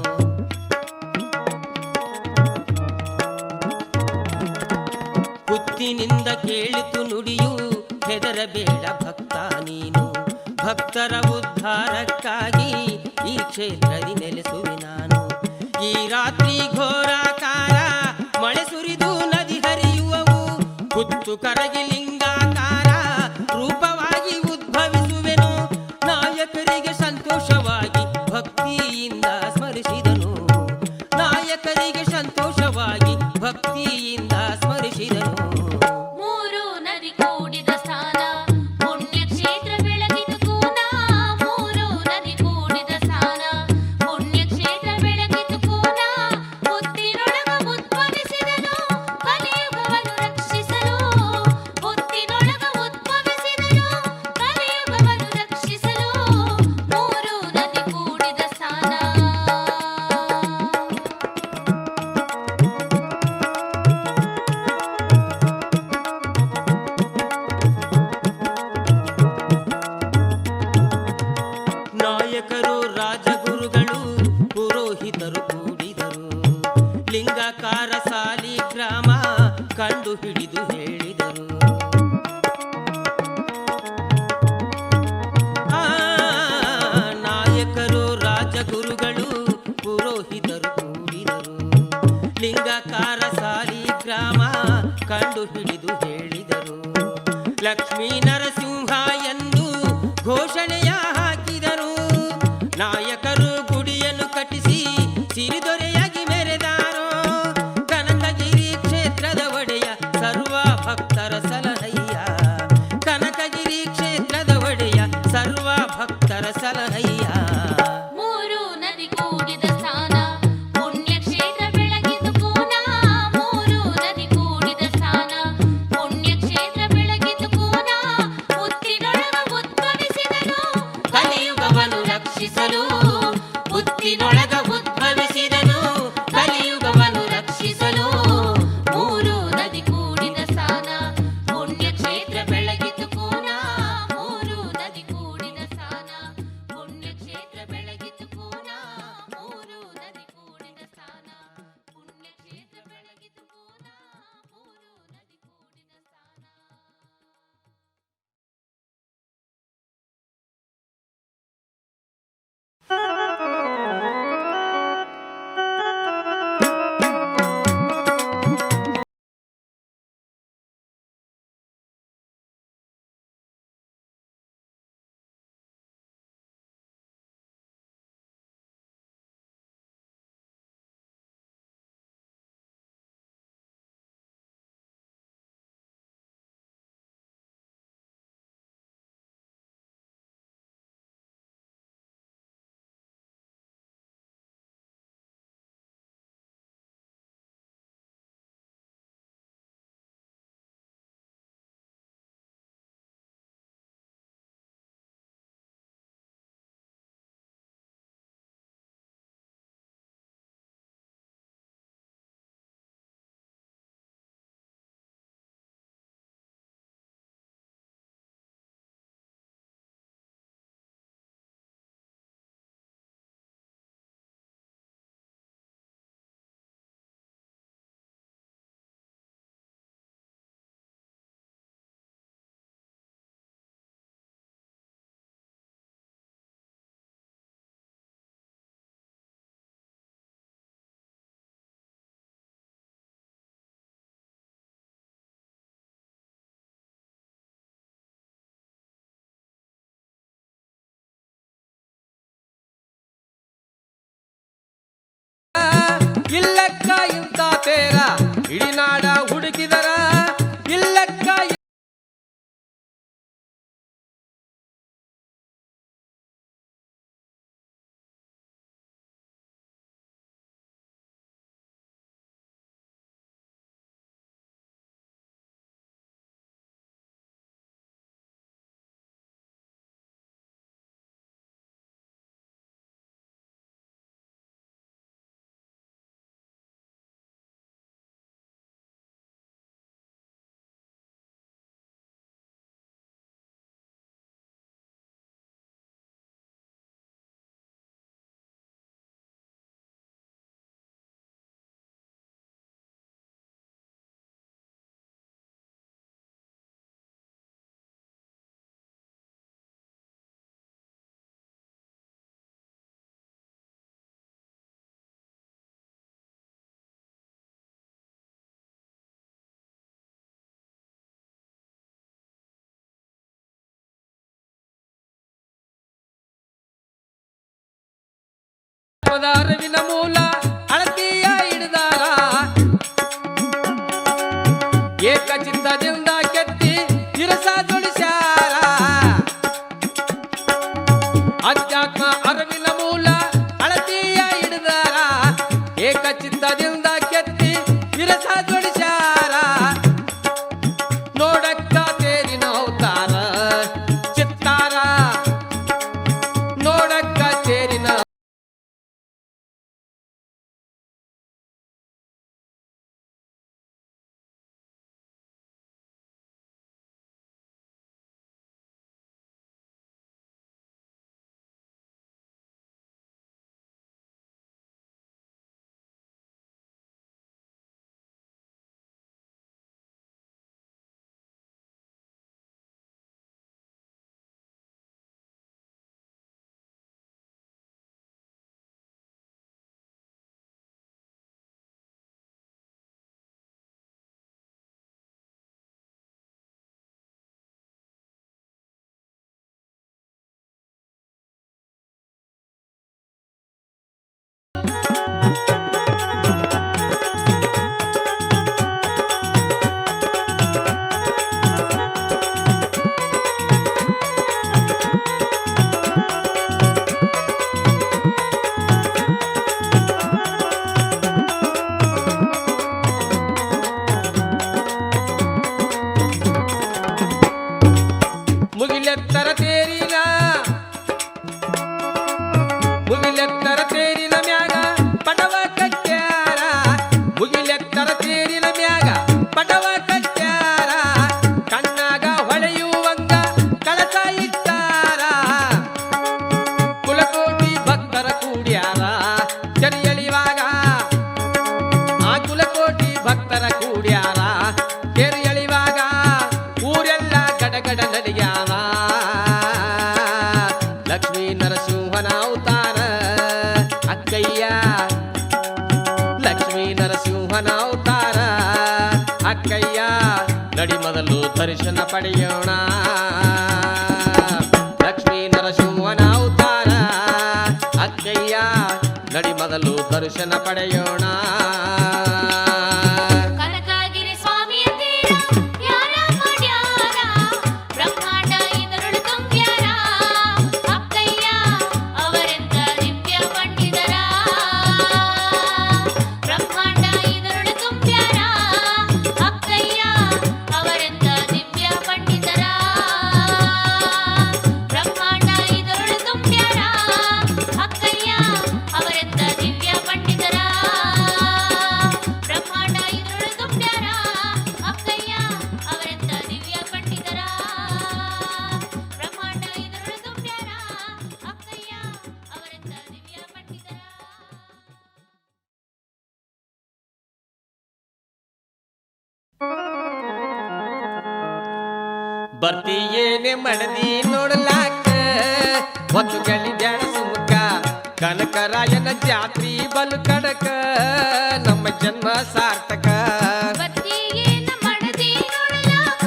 B: ಹುತ್ತಿನಿಂದ ಕೇಳಿತು ನುಡಿಯು ಹೆದರಬೇಡ ಭಕ್ತ ನೀನು ಭಕ್ತರ ಉದ್ಧಾರಕ್ಕಾಗಿ ಈ ಕ್ಷೇತ್ರದಿ ನೆಲೆಸುವೆ ನಾನು ಈ ರಾತ್ರಿ ಘೋರಾಕಾರ ಮಳೆ ಸುರಿದು ನದಿ ಹರಿಯುವವು ಹುತ್ತು ಕರಗಿ ಲಿಂಗಾಕಾರ ರೂಪವಾಗಿ ಉದ್ಭವಿಸುವೆನು ನಾಯಕರಿಗೆ ಸಂತೋಷವಾಗಿ ಭಕ್ತಿಯಿಂದ ಸ್ಮರಿಸಿದನು ನಾಯಕರಿಗೆ ಸಂತೋಷವಾಗಿ ಭಕ್ತಿಯಿಂದ ಸ್ಮರಿಸಿದನು ಮೂರು ನದಿ ಕೂಡಿದ ಸ್ಥಾನ ಪುಣ್ಯ ಕ್ಷೇತ್ರ ಬೆಳಗಿತು ಕೂನ ಮೂರು ನದಿ ಕೂಡಿದ ಸ್ಥಾನ ಪುಣ್ಯ ಕ್ಷೇತ್ರ ಬೆಳಗಿತು ಕೂನ ಹುತ್ತಿನೊಳಗ ಉದ್ಭವಿಸಿದನು ಕಲಿಯುಗವನ್ನು ರಕ್ಷಿಸಲು ಹುತ್ತಿನೊಳಗ ಉದ್ಭವಿಸಿದನು ಕಲಿಯುಗವನ್ನು ರಕ್ಷಿಸಲು ಮೂರು ನದಿ ಕೂಡಿದ ಸ್ಥಾನ
C: ನಾಯಕರು ರಾಜಗುರುಗಳು ಪುರೋಹಿತರು ಕೂಡಿದರು ಲಿಂಗಾಕಾರ ಸಾಲಿಗ್ರಾಮ ಕಂಡು ಹಿಡಿದು ಹೇಳಿದರು ನಾಯಕರು ರಾಜಗುರುಗಳು ಪುರೋಹಿತರು ಕೂಡಿದರು ಲಿಂಗಾಕಾರ ಸಾಲಿಗ್ರಾಮ ಕಂಡು ಹಿಡಿದು ಹೇಳಿದರು ಲಕ್ಷ್ಮೀ ನರಸಿಂಹ ಎಂದು ಘೋಷಣೆಯ ಹಾಕಿದರು ನಾಯಕರು ಗುಡಿಯನ್ನು ಕಟ್ಟಿಸಿ ಸಿರಿ
A: ಇಲ್ಲಕ್ಕ ಇಂತ ತೇರ ಇಡೀ ನಾಡ ಹುಡುಕಿದರ ಇಲ್ಲಕ್ಕ ಅರಿವಿನ ಮೂಲ ಅಳತಿಯ ಹಿಡಿದಾರ ಏಕಚಿತ್ತದಿಂದ ಕೆತ್ತಿ ಇರಸಾದೊಳಿಸ್ಯಾರ ಅಧ್ಯಾತ್ಮ ಅರಿವಿನ ಮೂಲ ಅಳತಿಯ ಹಿಡಿದಾರ ಏಕಚಿತ್ತದಿಂದ ಕೆತ್ತಿ ಇರಸಾದೊಳಿಸ್ಯಾರ ನೋಡಕ್ಕ ತೇರಿನ ಅವತಾರ ಚಿತ್ತಾರ ನೋಡಕ್ಕ ತೇರಿನ ಮುಗಿಲೆತ್ತರ ತೇರಿನ ಮ್ಯಾಗ ಪಟವ ಕಟ್ಟ್ಯಾರ ಮುಗಿಲೆತ್ತರ ತೇರಿನ ಮ್ಯಾಗ ಪಟವ ಕಟ್ಟ್ಯಾರ ಕಣ್ಣಾಗ ಹೊಳೆಯುವಂಗ ಕಳಸ ಇಟ್ಟಾರ ಕುಲಕೋಟಿ ಭಕ್ತರ ಕೂಡ್ಯಾರ ಕೆರೆಯಳಿವಾಗ ಆ ಕುಲಕೋಟಿ ಭಕ್ತರ ಕೂಡ್ಯಾರ ಕೆರೆಯಳಿವಾಗ ಊರೆಲ್ಲ ಗಡಗಡ ನಡಿಯಾರ ಲಕ್ಷ್ಮೀ ನರಸಿಂಹನ ಅವತಾರ ಅಕ್ಕಯ್ಯ ಲಕ್ಷ್ಮೀ ನರಸಿಂಹನ ಅವತಾರ ಅಕ್ಕಯ್ಯ ನಡಿ ಮೊದಲು ದರ್ಶನ ಪಡೆಯೋಣ ಲಕ್ಷ್ಮೀ ನರಸಿಂಹನ ಅವತಾರ ಅಕ್ಕಯ್ಯ ನಡಿ ಮೊದಲು ದರ್ಶನ ಪಡೆಯೋಣ
B: ಕನಕಗಿರಿ ಸ್ವಾಮಿಯ ತೀರ ಯಾರ ಮಾಡ್ಯಾರ ಬ್ರಹ್ಮಾಂಡ ಇದರೊಳು ತುಂಬ್ಯಾರ ಅಕ್ಕಯ್ಯ ಅವರೆಂತ ದಿವ್ಯ ಪಂಡಿತರ ಬ್ರಹ್ಮಾಂಡ ಇದರೊಳು ತುಂಬ್ಯಾರ ಅಕ್ಕಯ್ಯ ಅವರೆಂತ ದಿವ್ಯ ಪಂಡಿತರ ಬ್ರಹ್ಮಾಂಡ ಇದರೊಳು ತುಂಬ್ಯಾರ ಅಕ್ಕಯ್ಯ ಅವರೆಂತ ದಿವ್ಯ ಪಂಡಿತರ ಬ್ರಹ್ಮಾಂಡ ಇದರೊಳು ತುಂಬ್ಯಾರ ಅಕ್ಕಯ್ಯ ಅವರೆಂತ ದಿವ್ಯ ಪಂಡಿತರ ಬ್ರಹ್ಮಾಂಡ ಇದರೊಳು ತುಂಬ್ಯಾರ ಅಕ್ಕಯ್ಯ ಅವರೆಂತ ದಿವ್ಯ ಪಂಡಿತರ
A: ಬರ್ತೀಯೇನೆ ಮಡದಿ ನೋಡಲಾಕ ಒಂದು ಗಳಿ ಬ್ಯಾಡ ಸುಮುಖ ಕನಕರಾಯನ ಜಾತ್ರಿ ಬಲು ಕಡಕ ನಮ್ಮ ಜನ್ಮ ಸಾರ್ಥಕ
B: ಬತ್ತಿಯೇನ ಮಡದಿ ನೋಡಲಾಕ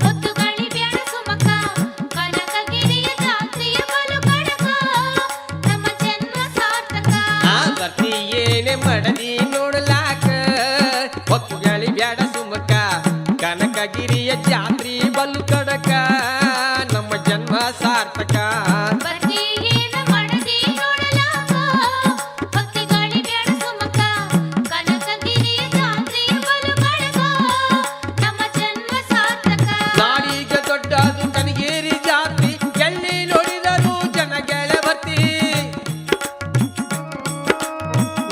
B: ಹೊತ್ತು ಗಾಳಿ ಬ್ಯಾಡ ಸುಮಕ ಕನಕಗಿರಿಯ ಜಾತ್ರೆಯ ಬಲು ಕಡಕ ನಮ್ಮ ಜನ್ಮ ಸಾರ್ಥಕ
A: ಬರ್ತೀಯೇನೆ ಮಡದಿ ಕನಕಗಿರಿಯ ಜಾತ್ರಿ ಬಲು ಕಡಕ ನಮ್ಮ ಜನ್ಮ ಸಾರ್ಥಕ
B: ಬರ್ತೀಯೇನ ಮಡದಿ ನೋಡಲಾಕ ಭಕ್ತಿ ಗಾಳಿ ಬ್ಯಾಡ ಸುಮಕ ಕನಕಗಿರಿಯ ಜಾತ್ರೆ ಬಲು ಕಡಕ ನಮ್ಮ ಜನ್ಮ ಸಾರ್ಥಕ
A: ನಾಡಿಗೆ ದೊಡ್ಡದು ಕನಗೇರಿ ಜಾತ್ರಿ ಎಲ್ಲಿ ನೋಡಿದರು ಜನಗಳ ಭರ್ತಿ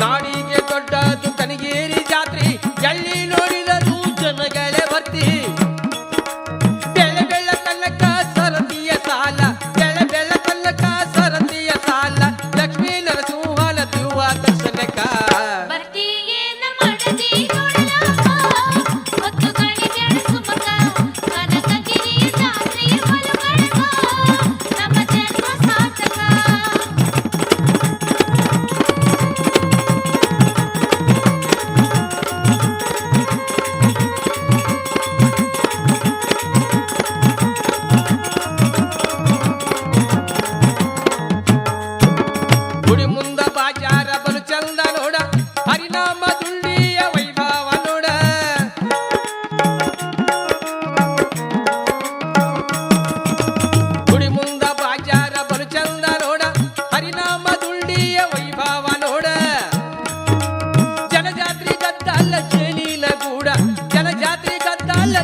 A: ನಾಡಿಗೆ ದೊಡ್ಡದು ಕನಗೇರಿ ಜಾತ್ರಿ ಎಲ್ಲಿ ನೋಡಿದರು ಜನಗಳ ಭರ್ತಿ ಬೆಳೆ ಬೆಳ್ಳ ತನಕ ಸರತಿಯ ಸಾಲ ಬೆಳೆ ಬೆಳ್ಳ ತನಕ ಸರತಿಯ ಸಾಲ ಲಕ್ಷ್ಮೀ ನರಸಿಂಹನ ದಿವ್ಯ ದರ್ಶನಕ
B: ಬರ್ತೀಯೇನ ಮಡದಿ ನೋಡಲಾಕ ಭಕ್ತಿ ಗಾಳಿ ಬ್ಯಾಡ ಸುಮಕ ಕನಕಗಿರಿಯ ಜಾತ್ರೆ ಬಲು ಕಡಕ ನಮ್ಮ ಜನ್ಮ ಸಾರ್ಥಕ
A: ಗುಡಿ ಮುಂದ ಬಾಜಾರ ಬಲು ಚಂದ ನೋಡ ಹರಿನಾಮ ದುಂಡಿಯ ವೈಭವ ನೋಡ ಗುಡಿ ಮುಂದ ಬಾಜಾರ ಬಲು ಚಂದ ನೋಡ ಹರಿನಾಮ ದುಂಡಿಯ ವೈಭವ ನೋಡ ಜನಜಾತ್ರಿ ಗದ್ದಲ್ಲ ಚೇಲಿನ ಗೂಡ ಜನಜಾತ್ರಿ ಗದ್ದಲ್ಲ